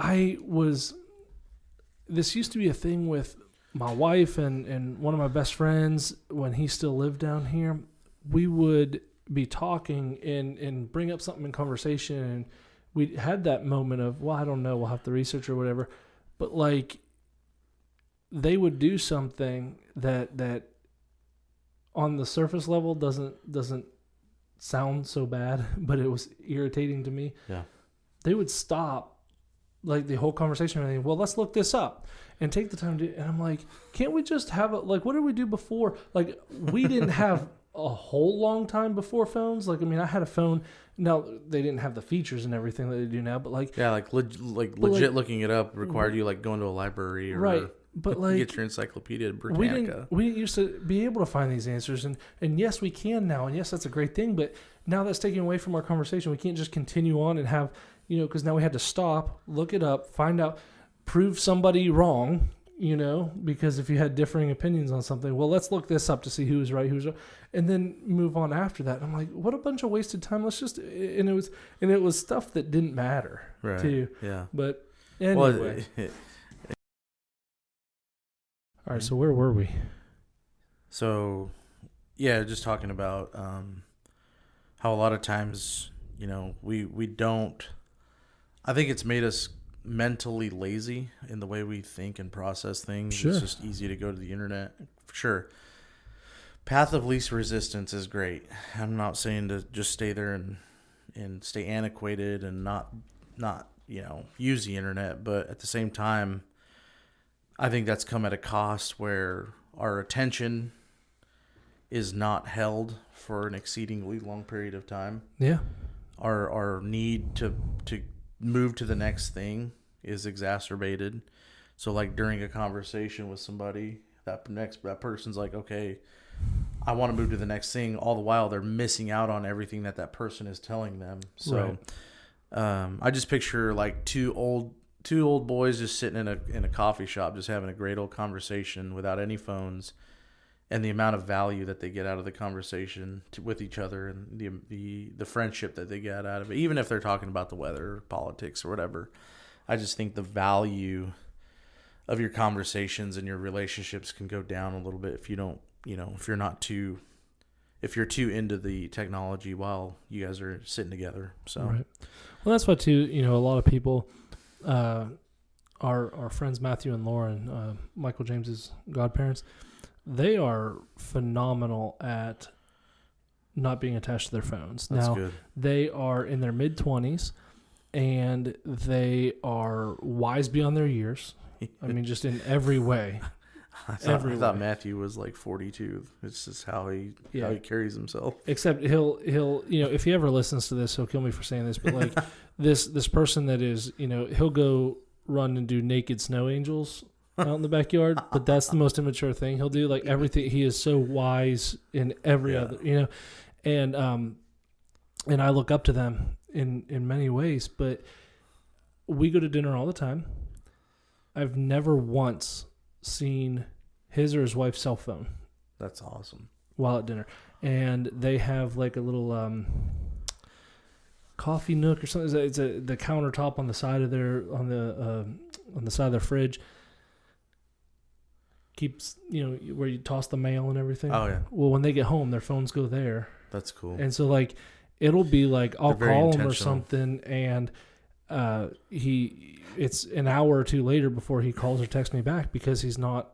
this used to be a thing with my wife and one of my best friends when he still lived down here. We would be talking and bring up something in conversation, and we had that moment of, well, I don't know, we'll have to research or whatever. But like, they would do something that on the surface level doesn't sound so bad, but it was irritating to me. Yeah. They would stop like the whole conversation and everything. Well, let's look this up and take the time to, and I'm like, can't we just have what did we do before? Like, we didn't have a whole long time before phones. Like, I mean, I had a phone. Now, they didn't have the features and everything that they do now, but like, yeah, legit looking it up required you like going to a library or right. But like, get your Encyclopedia Britannica. We didn't used to be able to find these answers, and yes, we can now, and yes, that's a great thing. But now that's taken away from our conversation. We can't just continue on and have, because now we had to stop, look it up, find out, prove somebody wrong, because if you had differing opinions on something, well, let's look this up to see who's right, who's wrong, and then move on after that. And I'm like, what a bunch of wasted time. Let's just, and it was stuff that didn't matter, right? Too. Yeah. But anyway. All right, so where were we? So, yeah, just talking about how a lot of times, we don't. I think it's made us mentally lazy in the way we think and process things. Sure. It's just easy to go to the internet. Sure. Path of least resistance is great. I'm not saying to just stay there and stay antiquated and not use the internet, but at the same time, I think that's come at a cost where our attention is not held for an exceedingly long period of time. Yeah. Our need to move to the next thing is exacerbated. So like during a conversation with somebody, that person's like, okay, I want to move to the next thing. All the while they're missing out on everything that person is telling them. So right. I just picture like two old boys just sitting in a coffee shop, just having a great old conversation without any phones, and the amount of value that they get out of the conversation with each other, and the friendship that they get out of it, even if they're talking about the weather or politics or whatever. I just think the value of your conversations and your relationships can go down a little bit if you don't, if you're too into the technology while you guys are sitting together. So, right. Well, that's why too, a lot of people, our friends Matthew and Lauren, Michael James's godparents, they are phenomenal at not being attached to their phones. That's now, good. They are in their mid-20s, and they are wise beyond their years. I mean, just in every way. I thought Matthew was like 42. It's just how he carries himself. Except he'll if he ever listens to this, he'll kill me for saying this. But like this person that is he'll go run and do naked snow angels out in the backyard. But that's the most immature thing he'll do. Like everything, he is so wise in every other and I look up to them in many ways. But we go to dinner all the time. I've never once seen his or his wife's cell phone. That's awesome. While at dinner. And they have like a little coffee nook or something. It's the countertop on the side of their on the side of their fridge. Keeps where you toss the mail and everything. Oh yeah. Well, when they get home, their phones go there. That's cool. And so like it'll be like I'll call him or something, and it's an hour or two later before he calls or texts me back because he's not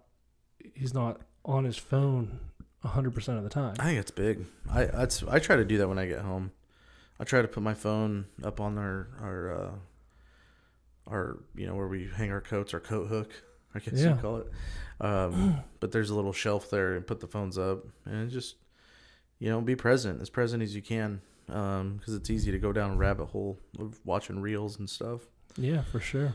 on his phone 100% of the time. I think it's big. I try to do that when I get home. I try to put my phone up on our where we hang our coats, our coat hook, I guess you call it. But there's a little shelf there and put the phones up and just be present as you can. Because it's easy to go down a rabbit hole of watching reels and stuff. Yeah, for sure.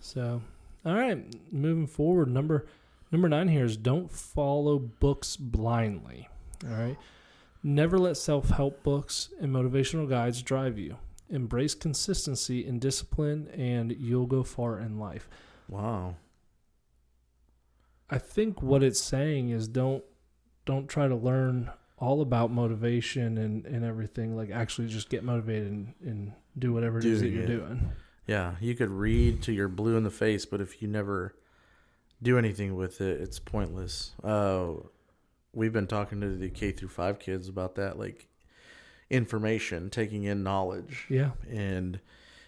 So, all right, moving forward, number 9 here is don't follow books blindly. All right, never let self-help books and motivational guides drive you. Embrace consistency and discipline, and you'll go far in life. Wow. I think what it's saying is don't try to learn all about motivation and everything. Like actually just get motivated and do whatever it is that you're doing. Yeah, you could read till you're blue in the face, but if you never do anything with it, it's pointless. We've been talking to the K through 5 kids about that, like information, taking in knowledge. Yeah. And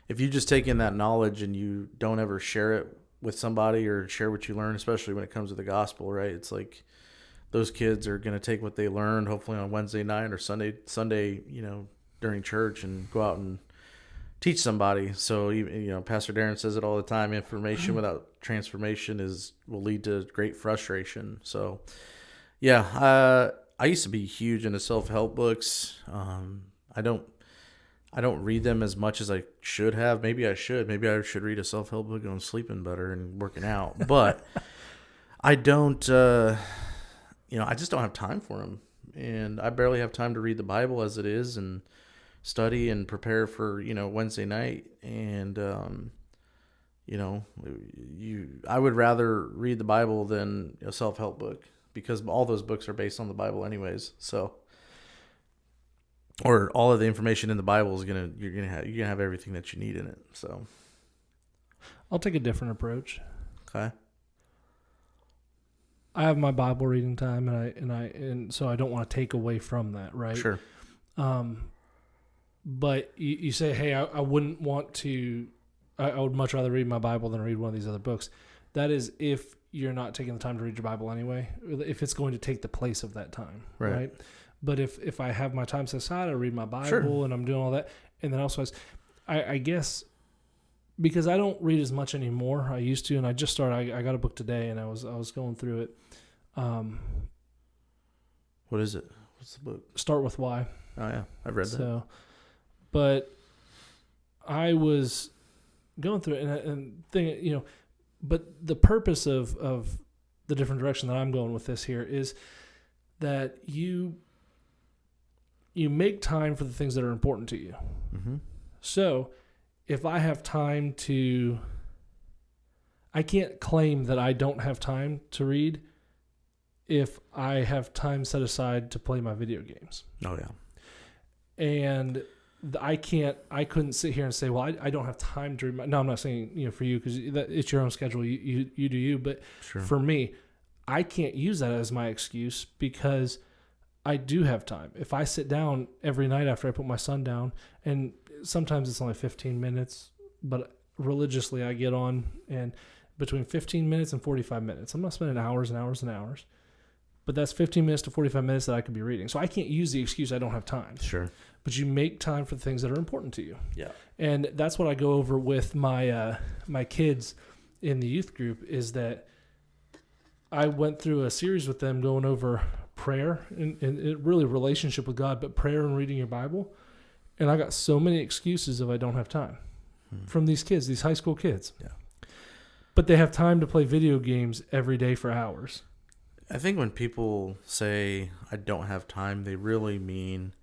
if you just take in that knowledge and you don't ever share it with somebody or share what you learn, especially when it comes to the gospel, right? It's like those kids are going to take what they learned, hopefully on Wednesday night or Sunday, during church, and go out and teach somebody. So, Pastor Darren says it all the time: information without transformation will lead to great frustration. So, yeah, I used to be huge into self-help books. I don't read them as much as I should have. Maybe I should. Maybe I should read a self-help book on sleeping better and working out. But I don't. I just don't have time for them. And I barely have time to read the Bible as it is and study and prepare for, Wednesday night. And, I would rather read the Bible than a self-help book because all those books are based on the Bible anyways. So, or all of the information in the Bible is you're gonna have everything that you need in it. So I'll take a different approach. Okay. I have my Bible reading time, and so I don't want to take away from that, right? Sure. But you say, hey, I wouldn't want to. I would much rather read my Bible than read one of these other books. That is if you're not taking the time to read your Bible anyway. If it's going to take the place of that time, right? But if I have my time set aside, I read my Bible and I'm doing all that, and then also I guess. Because I don't read as much anymore. I used to, and I just started. I got a book today, and I was going through it. What is it? What's the book? Start with Why. Oh yeah, I've read that. But I was going through it and thinking, but the purpose of the different direction that I'm going with this here is that you make time for the things that are important to you. Mm-hmm. So if I have time I can't claim that I don't have time to read if I have time set aside to play my video games. Oh, yeah. And I couldn't sit here and say, well, I don't have time to read no, I'm not saying, for you, because it's your own schedule. You do you. But sure. For me, I can't use that as my excuse because I do have time. If I sit down every night after I put my son down, and sometimes it's only 15 minutes, but religiously I get on, and between 15 minutes and 45 minutes. I'm not spending hours and hours and hours, but that's 15 minutes to 45 minutes that I could be reading. So I can't use the excuse I don't have time. Sure. But you make time for the things that are important to you. Yeah. And that's what I go over with my my kids in the youth group, is that I went through a series with them going over prayer and really relationship with God, but prayer and reading your Bible. And I got so many excuses if I don't have time from these kids, these high school kids. Yeah. But they have time to play video games every day for hours. I think when people say I don't have time, they really mean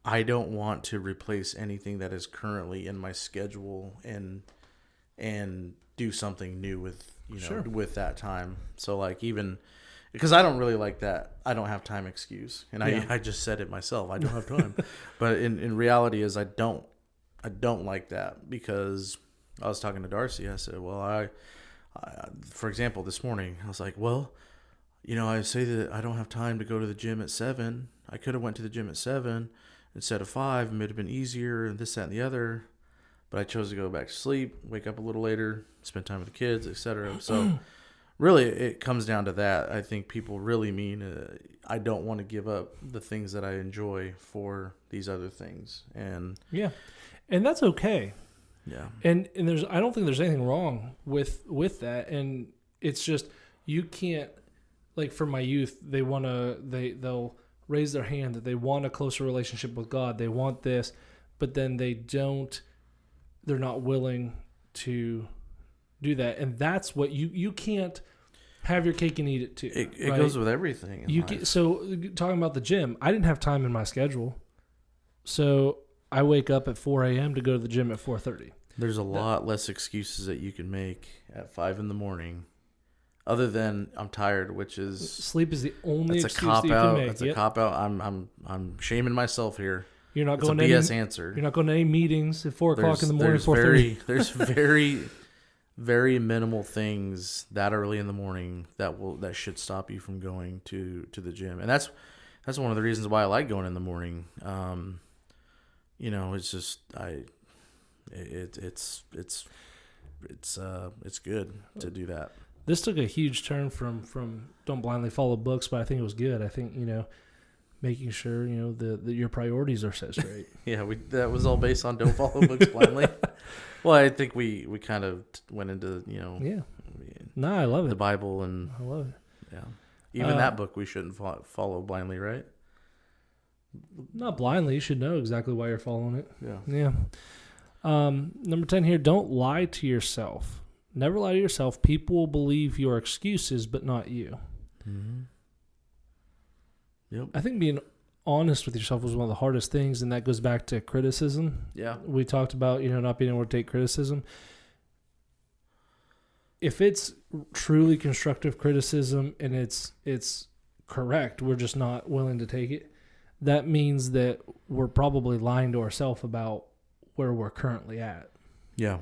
I don't want to replace anything that is currently in my schedule and do something new with, Sure. with that time. So like, even because I don't really like that I don't have time excuse. And I just said it myself. I don't have time. But in reality is I don't like that, because I was talking to Darcy. I said, well, I for example, this morning, I was like, well, I say that I don't have time to go to the gym at 7. I could have went to the gym at 7 instead of 5. It would have been easier, and this, that, and the other. But I chose to go back to sleep, wake up a little later, spend time with the kids, etc. So really, it comes down to that. I think people really mean I don't want to give up the things that I enjoy for these other things. And yeah, and that's okay. Yeah. And I don't think there's anything wrong with that. And it's just, you can't, like for my youth, they'll raise their hand that they want a closer relationship with God. They want this, but then they're not willing to do that. And that's what you can't have your cake and eat it too. It right? goes with everything. So talking about the gym, I didn't have time in my schedule. So I wake up at 4 a.m. to go to the gym at 4:30. There's a lot less excuses that you can make at 5 a.m, other than I'm tired, which is sleep is the only that's excuse a cop that you out. can make. It's a cop out. I'm shaming myself here. You're not It's going a to BS any, answer. You're not going to any meetings at 4 o'clock in the morning. There's very very minimal things that early in the morning that should stop you from going to the gym, and that's one of the reasons why I like going in the morning. It's just it's good to do that. This took a huge turn from don't blindly follow books, but I think it was good. I think making sure that your priorities are set straight. Yeah, that was all based on don't follow books blindly. Well, I think we kind of went into Yeah. No, I love it. The Bible, and I love it. Yeah, even that book we shouldn't follow blindly, right? Not blindly. You should know exactly why you're following it. Yeah. Number 10 here, don't lie to yourself. Never lie to yourself. People will believe your excuses, but not you. Mm-hmm. Yep. I think being honest with yourself was one of the hardest things, and that goes back to criticism. Yeah. We talked about, not being able to take criticism. If it's truly constructive criticism and it's correct, we're just not willing to take it. That means that we're probably lying to ourselves about where we're currently at. Yeah.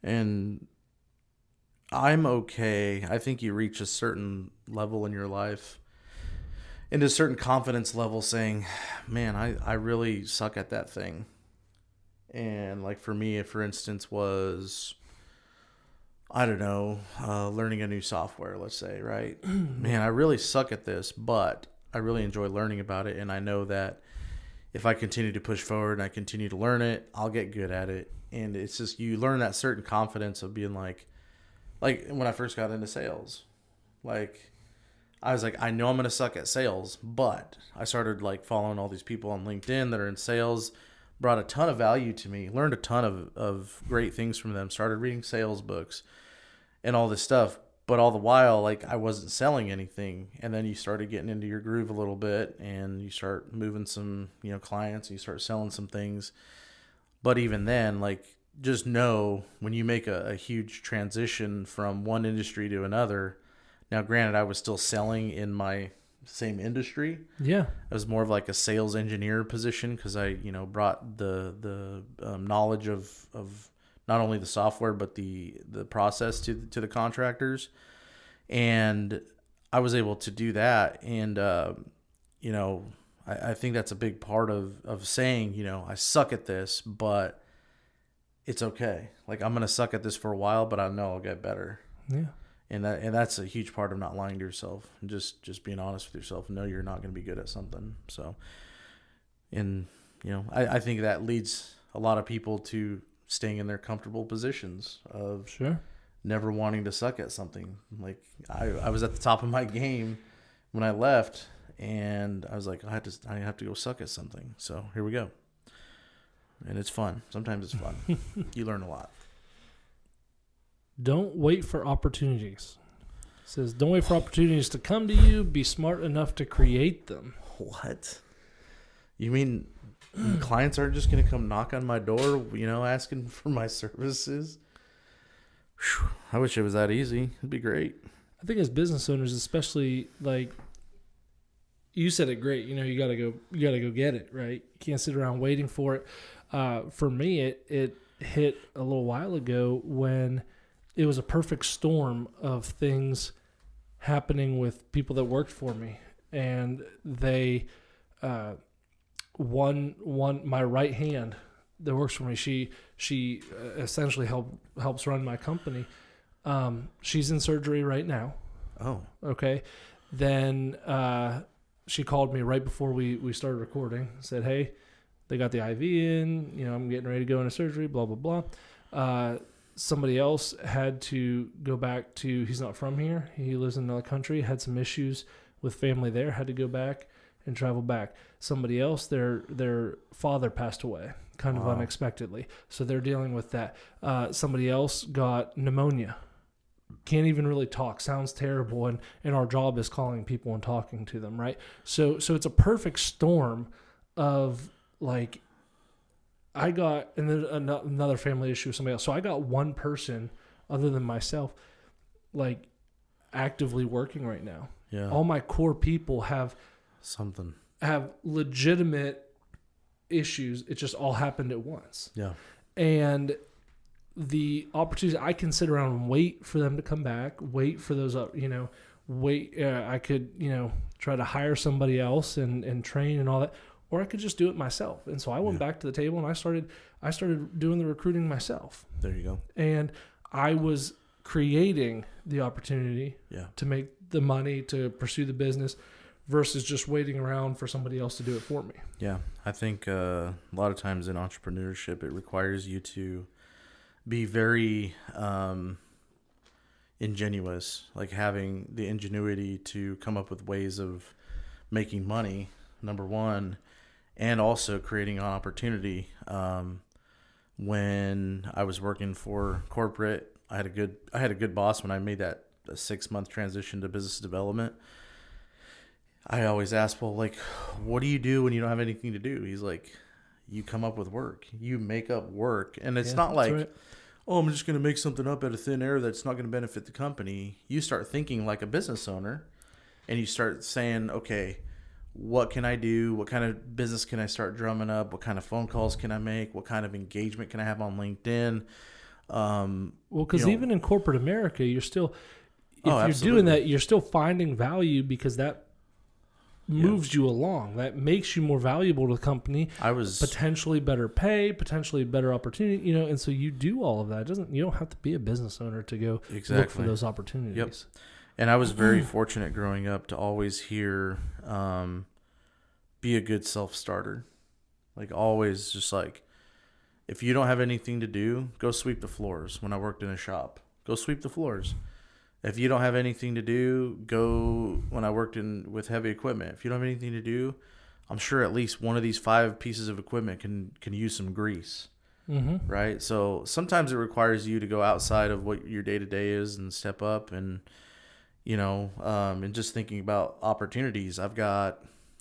And I'm okay. I think you reach a certain level in your life, into a certain confidence level, saying, man, I really suck at that thing. And like for me, for instance, was, I don't know, learning a new software, let's say, right? Man, I really suck at this, but I really enjoy learning about it. And I know that if I continue to push forward and I continue to learn it, I'll get good at it. And it's just, you learn that certain confidence of being like when I first got into sales, I was like, I know I'm going to suck at sales, but I started following all these people on LinkedIn that are in sales, brought a ton of value to me, learned a ton of great things from them, started reading sales books and all this stuff. But all the while, I wasn't selling anything. And then you started getting into your groove a little bit, and you start moving some, clients, and you start selling some things. But even then, just know when you make a huge transition from one industry to another. Now, granted, I was still selling in my same industry. Yeah. It was more of a sales engineer position, because I, brought the knowledge of not only the software, but the process to the contractors. And I was able to do that. And, I think that's a big part of saying, I suck at this, but it's okay. Like, I'm gonna suck at this for a while, but I know I'll get better. Yeah. And that's a huge part of not lying to yourself and just being honest with yourself. Know you're not gonna be good at something. So, and I think that leads a lot of people to staying in their comfortable positions of Sure. never wanting to suck at something. Like, I was at the top of my game when I left, and I was like, I have to go suck at something. So here we go. And it's fun. Sometimes it's fun. You learn a lot. Don't wait for opportunities. It says, don't wait for opportunities to come to you. Be smart enough to create them. What? You mean clients aren't just going to come knock on my door, asking for my services? Whew, I wish it was that easy. It'd be great. I think as business owners, especially, like you said it great, you gotta go get it, right? You can't sit around waiting for it. For me, it hit a little while ago when it was a perfect storm of things happening with people that worked for me, and they, one my right hand that works for me, she essentially helps run my company. She's in surgery right now. Oh, okay. Then she called me right before we started recording. Said, hey, they got the IV in. I'm getting ready to go into surgery. Blah blah blah. Somebody else had to go back to. He's not from here. He lives in another country. Had some issues with family there. Had to go back and travel back. Somebody else, their father passed away, kind of unexpectedly. So they're dealing with that. Somebody else got pneumonia. Can't even really talk. Sounds terrible. And our job is calling people and talking to them, right? So it's a perfect storm of, like, I got, and then another family issue with somebody else. So I got one person other than myself, like, actively working right now. Yeah. All my core people have legitimate issues. It just all happened at once. Yeah. And the opportunity, I can sit around and wait for them to come back, wait for those, wait. I could, try to hire somebody else and train and all that, or I could just do it myself. And so I went back to the table and I started doing the recruiting myself. There you go. And I was creating the opportunity to make the money to pursue the business versus just waiting around for somebody else to do it for me. Yeah. I think a lot of times in entrepreneurship, it requires you to be very ingenuous, like having the ingenuity to come up with ways of making money, number one, and also creating an opportunity. When I was working for corporate, I had a good boss when I made that a 6-month transition to business development. I always ask, well, like, what do you do when you don't have anything to do? He's like, you come up with work. You make up work. And it's not like, right, oh, I'm just going to make something up out of thin air that's not going to benefit the company. You start thinking like a business owner, and you start saying, okay, what can I do? What kind of business can I start drumming up? What kind of phone calls can I make? What kind of engagement can I have on LinkedIn? Well, because even in corporate America, you're still, if you're absolutely doing that, you're still finding value because that moves you along. That makes you more valuable to the company. Potentially better pay, potentially better opportunity, and so you do all of that. You don't have to be a business owner to go look for those opportunities. Yep. And I was very fortunate growing up to always hear, be a good self-starter. Like, always just like, if you don't have anything to do, go sweep the floors. When I worked in a shop, go sweep the floors. If you don't have anything to do, go, when I worked with heavy equipment, if you don't have anything to do, I'm sure at least one of these 5 pieces of equipment can use some grease. Mm-hmm. Right? So sometimes it requires you to go outside of what your day-to-day is and step up and, and just thinking about opportunities. I've got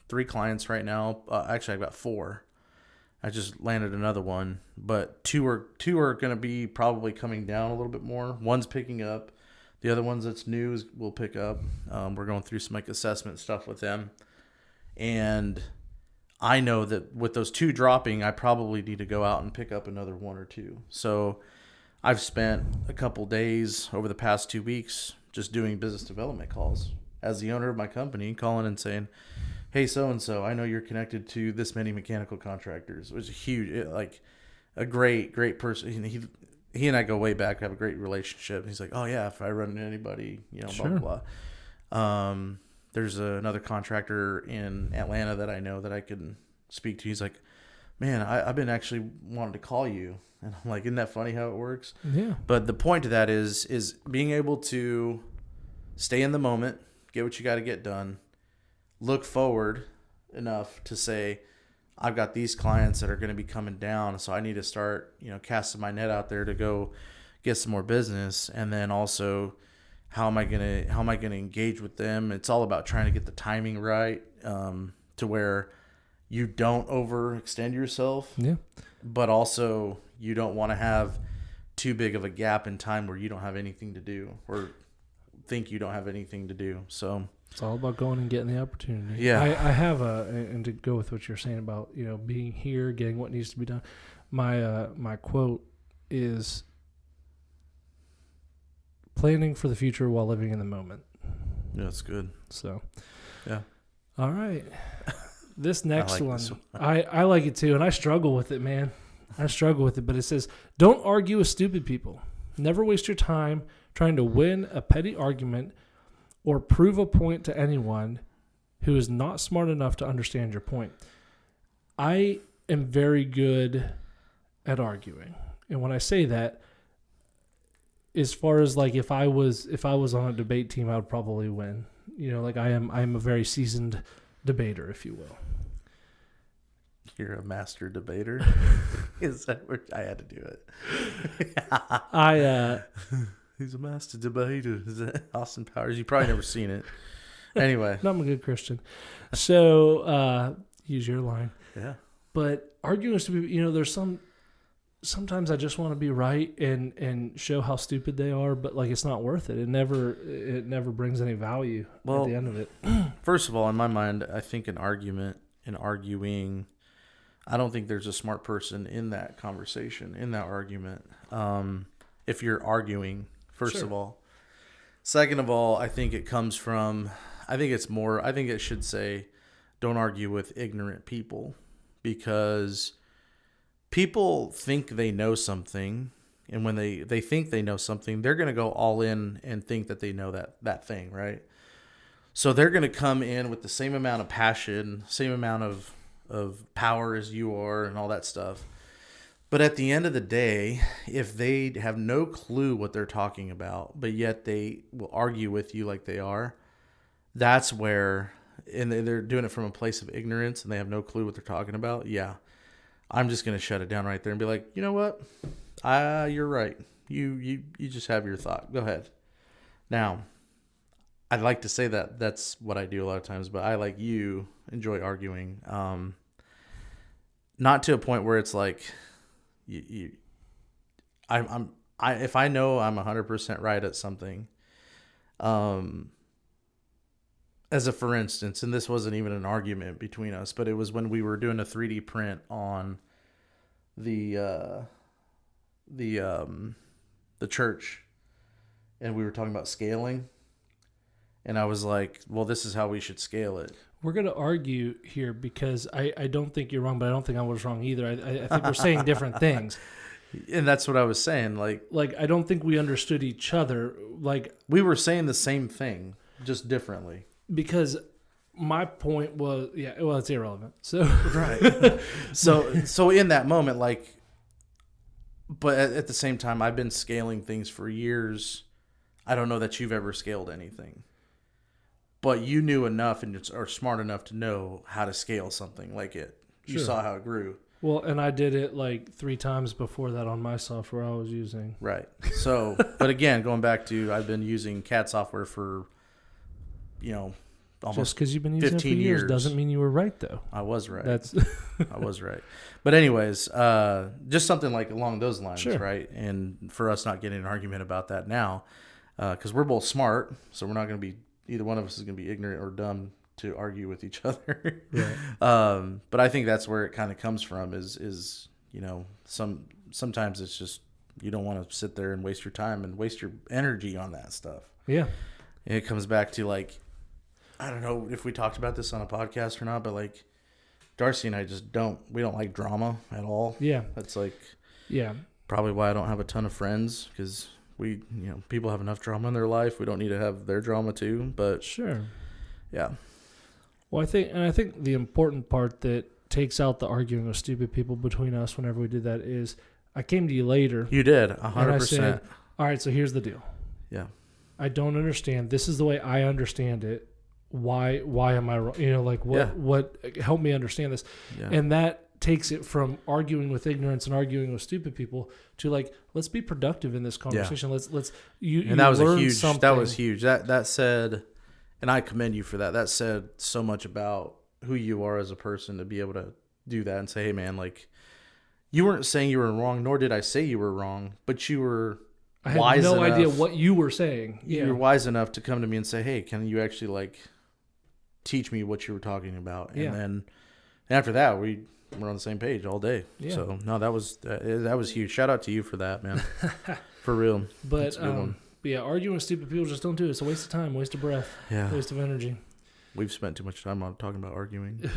3 clients right now. Actually, I've got 4. I just landed another one, but two are going to be probably coming down a little bit more. One's picking up. The other ones that's new will pick up. We're going through some assessment stuff with them. And I know that with those 2 dropping, I probably need to go out and pick up another 1 or 2. So I've spent a couple days over the past 2 weeks just doing business development calls as the owner of my company, calling and saying, hey, so-and-so, I know you're connected to this many mechanical contractors. It was huge. a great person. He and I go way back. Have a great relationship. And he's like, oh yeah, if I run into anybody, Sure. blah blah. There's another contractor in Atlanta that I know that I can speak to. He's like, man, I've been actually wanting to call you. And I'm like, isn't that funny how it works? Yeah. But the point to that is being able to stay in the moment, get what you got to get done, look forward enough to say, I've got these clients that are going to be coming down, so I need to start, casting my net out there to go get some more business. And then also, how am I gonna engage with them? It's all about trying to get the timing right, to where you don't overextend yourself. Yeah. But also, you don't want to have too big of a gap in time where you don't have anything to do or think you don't have anything to do. So it's all about going and getting the opportunity. Yeah. I have and to go with what you're saying about, being here, getting what needs to be done. My quote is planning for the future while living in the moment. yeah, that's good. So, Yeah. All right. This next like one, this one. I like it too, and I struggle with it, man. I struggle with it, but it says, don't argue with stupid people. Never waste your time trying to win a petty argument or prove a point to anyone who is not smart enough to understand your point. I am very good at arguing. And when I say that, as far as like if I was on a debate team, I would probably win. I am a very seasoned debater, if you will. You're a master debater. Is that where I had to do it? He's a master debater. Is that Austin Powers? You've probably never seen it. Anyway. I'm a good Christian. So use your line. Yeah. But arguing to be, there's sometimes I just want to be right and show how stupid they are, but like it's not worth it. It never brings any value at the end of it. First of all, in my mind, I think an argument and arguing, I don't think there's a smart person in that conversation, in that argument. If you're arguing, first of all. Second of all, I think it should say, don't argue with ignorant people, because people think they know something, and when they think they know something, they're going to go all in and think that they know that thing, right? So they're going to come in with the same amount of passion, same amount of power as you are and all that stuff. But at the end of the day, if they have no clue what they're talking about, but yet they will argue with you like they are, that's where, and they're doing it from a place of ignorance and they have no clue what they're talking about. Yeah. I'm just going to shut it down right there and be like, you know what? You're right. You just have your thought. Go ahead. Now, I'd like to say that that's what I do a lot of times, but I, like you, enjoy arguing. Not to a point where it's like, if I know I'm 100% right at something, as a for instance, and this wasn't even an argument between us, but it was when we were doing a 3D print on the church, and we were talking about scaling, and I was like, well, this is how we should scale it. We're going to argue here because I don't think you're wrong, but I don't think I was wrong either. I think we're saying different things. And that's what I was saying. Like I don't think we understood each other. Like, we were saying the same thing, just differently. Because my point was, it's irrelevant. So right. So in that moment, but at the same time, I've been scaling things for years. I don't know that you've ever scaled anything, but you knew enough and are smart enough to know how to scale something like it. You saw how it grew. Well, and I did it like 3 times before that on my software I was using. Right. So, but again, going back to, I've been using CAD software for, almost just because you've been using it for years doesn't mean you were right, though. I was right. I was right. But anyways, just something like along those lines, right? And for us not getting an argument about that now, because we're both smart, so we're not going to be, either one of us is going to be ignorant or dumb to argue with each other. Right. But I think that's where it kind of comes from is sometimes it's just, you don't want to sit there and waste your time and waste your energy on that stuff. Yeah. And it comes back to I don't know if we talked about this on a podcast or not, but Darcy and I we don't like drama at all. Yeah. That's Yeah. Probably why I don't have a ton of friends, because people have enough drama in their life. We don't need to have their drama too. But Sure. yeah. Well, I think the important part that takes out the arguing with stupid people between us whenever we did that is I came to you later. You did, and 100%. I said, all right, so here's the deal. Yeah. I don't understand. This is the way I understand it. Why am I wrong? What help me understand this? Yeah. And that takes it from arguing with ignorance and arguing with stupid people to like, let's be productive in this conversation. Yeah. Let's and that was learn a huge something. that was huge. That said, and I commend you for that. That said so much about who you are as a person to be able to do that and say, hey man, like, you weren't saying you were wrong, nor did I say you were wrong, but you were I had wise no enough, idea what you were saying. You were wise enough to come to me and say, hey, can you actually like teach me what you were talking about? And then after that, we were on the same page all day. Yeah. So no, that was huge. Shout out to you for that, man. For real. But arguing with stupid people, just don't do it. It's a waste of time, waste of breath, waste of energy. We've spent too much time on talking about arguing.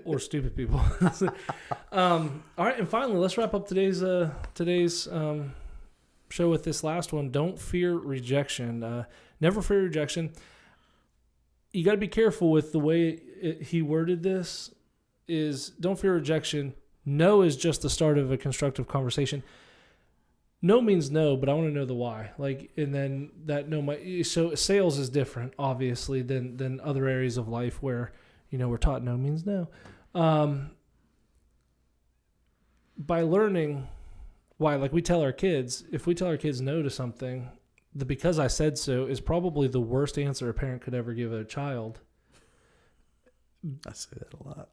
or stupid people. All right, and finally, let's wrap up today's show with this last one. Don't fear rejection. Never fear rejection. You got to be careful with the way he worded this. Is don't fear rejection. No is just the start of a constructive conversation. No means no, but I want to know the why. Like, and then that no might. So sales is different, obviously, than other areas of life where we're taught no means no. By learning why, like we tell our kids, if we tell our kids no to something, the because I said so is probably the worst answer a parent could ever give a child. I say that a lot.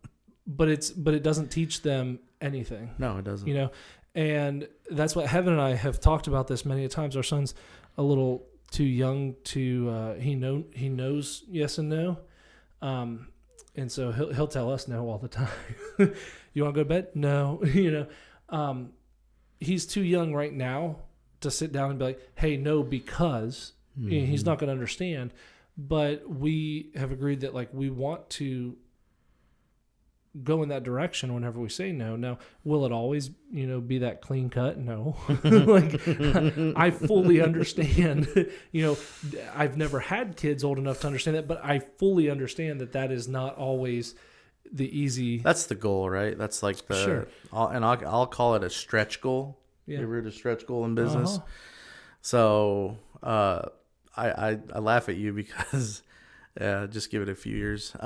But it doesn't teach them anything. No, it doesn't. And that's what Heaven and I have talked about this many times. Our son's a little too young to he knows yes and no. And so he'll tell us no all the time. You want to go to bed? No. He's too young right now to sit down and be like, hey, no, because he's not going to understand. But we have agreed that like we want to go in that direction whenever we say no. Now, will it always, be that clean cut? No. Like, I fully understand, I've never had kids old enough to understand that, but I fully understand that is not always the easy. That's the goal, right? That's like Sure. I'll call it a stretch goal. Yeah. You ever heard of stretch goal in business? So, I laugh at you because, just give it a few years.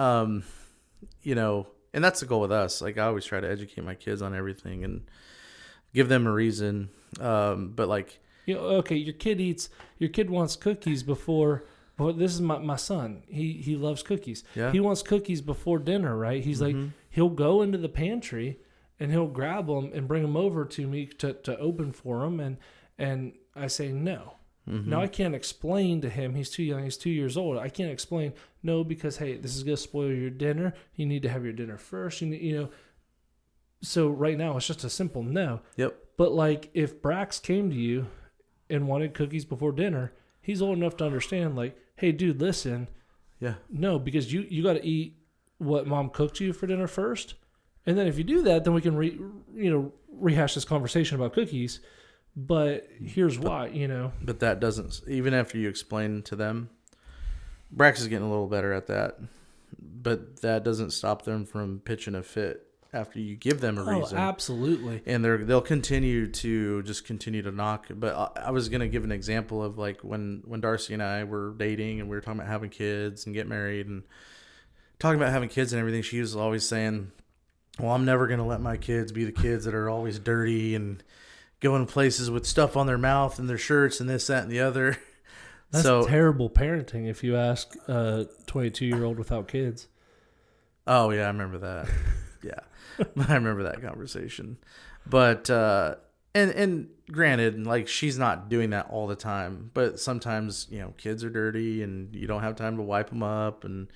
And that's the goal with us. Like, I always try to educate my kids on everything and give them a reason. But like, okay, your kid wants cookies before. Well, this is my son. He loves cookies. Yeah. He wants cookies before dinner, right? He's like, he'll go into the pantry and he'll grab them and bring them over to me to open for him. And I say no. Now, I can't explain to him. He's too young. He's 2 years old. I can't explain no because, hey, this is going to spoil your dinner. You need to have your dinner first. So right now it's just a simple no. Yep. But like if Brax came to you and wanted cookies before dinner, he's old enough to understand like, hey, dude, listen. Yeah. No, because you got to eat what mom cooked you for dinner first. And then if you do that, then we can rehash this conversation about cookies. But here's why, But that doesn't, even after you explain to them, Brax is getting a little better at that. But that doesn't stop them from pitching a fit after you give them a reason. Oh, absolutely. And they'll continue to knock. But I was going to give an example of like when Darcy and I were dating and we were talking about having kids and get married and talking about having kids and everything. She was always saying, well, I'm never going to let my kids be the kids that are always dirty and going places with stuff on their mouth and their shirts and this, that, and the other. That's terrible parenting if you ask a 22-year-old without kids. Oh, yeah, I remember that. Yeah, I remember that conversation. But, and granted, like, she's not doing that all the time. But sometimes, kids are dirty and you don't have time to wipe them up. And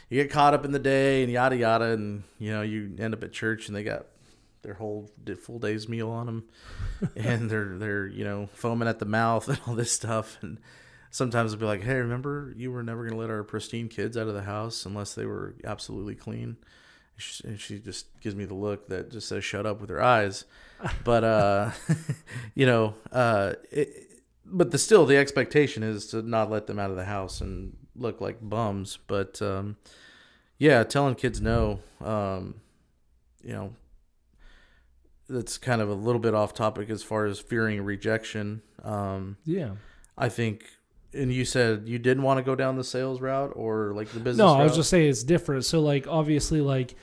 you get caught up in the day and yada, yada. And, you end up at church and they got their whole full day's meal on them, and they're foaming at the mouth and all this stuff. And sometimes they'll be like, hey, remember you were never going to let our pristine kids out of the house unless they were absolutely clean. And she just gives me the look that just says "shut up" with her eyes. But you know, still the expectation is to not let them out of the house and look like bums. But yeah, telling kids no, you know, that's kind of a little bit off topic as far as fearing rejection. Yeah. I think, and you said you didn't want to go down the sales route or like the business No, route? I was just saying it's different. So like obviously like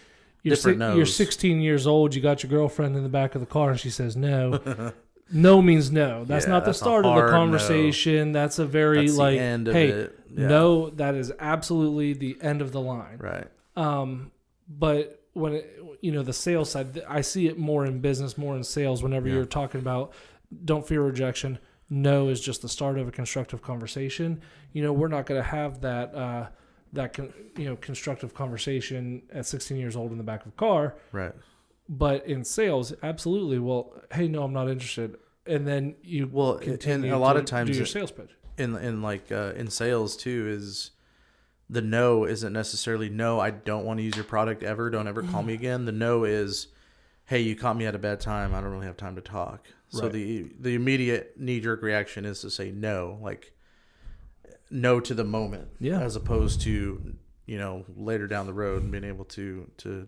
you're Different you're no's. 16 years old, you got your girlfriend in the back of the car and she says no. No means no. That's Yeah, not the that's a start of the hard no. conversation. That's a very That's the like end of hey, it. Yeah. no, that is absolutely the end of the line. Right. But when the sales side, I see it more in business, more in sales. Whenever you're talking about don't fear rejection, no is just the start of a constructive conversation. We're not going to have that constructive conversation at 16 years old in the back of a car. Right. But in sales, absolutely. Well, hey, no, I'm not interested. And then you continue and a lot to of times do your sales pitch. in sales too is the no isn't necessarily no, I don't want to use your product ever. Don't ever call me again. The no is, hey, you caught me at a bad time. I don't really have time to talk. So Right. the immediate knee jerk reaction is to say no, like no to the moment, as opposed to later down the road and being able to do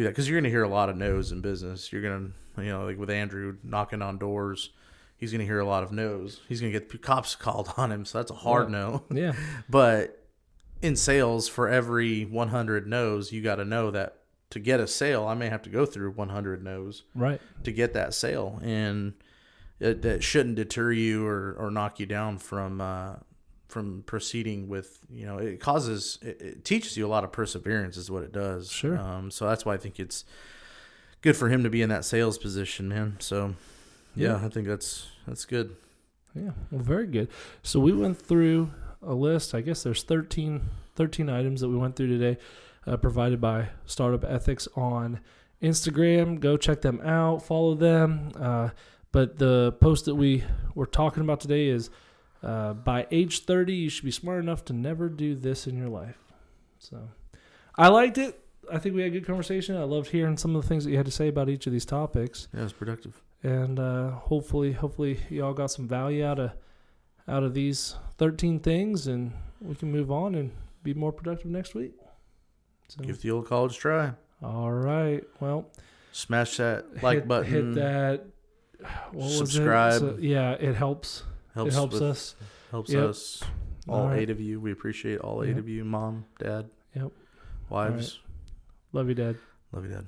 that, because you're going to hear a lot of no's in business. You're going to like with Andrew knocking on doors, he's going to hear a lot of no's. He's going to get the cops called on him, so that's a hard no. Yeah. But in sales, for every 100 no's, you got to know that to get a sale, I may have to go through 100 no's Right. to get that sale, and that shouldn't deter you or knock you down from proceeding with, it teaches you a lot of perseverance is what it does. Sure. So that's why I think it's good for him to be in that sales position, man. So yeah. I think that's good. Yeah. Well, very good. So we went through a list. I guess there's 13 items that we went through today, provided by Startup Ethics on Instagram. Go check them out. Follow them. But the post that we were talking about today is, by age 30, you should be smart enough to never do this in your life. So I liked it. I think we had a good conversation. I loved hearing some of the things that you had to say about each of these topics. Yeah, it was productive. And hopefully y'all got some value out of these 13 things, and we can move on and be more productive next week. So, give the old college try. All right. Well, smash that like button. Hit that. What subscribe. Was it? So, yeah, it helps. It helps us. Helps us. All right. 8 of you. We appreciate all 8 of you. Mom, Dad. Yep. Wives. Right. Love you, Dad. Love you, Dad.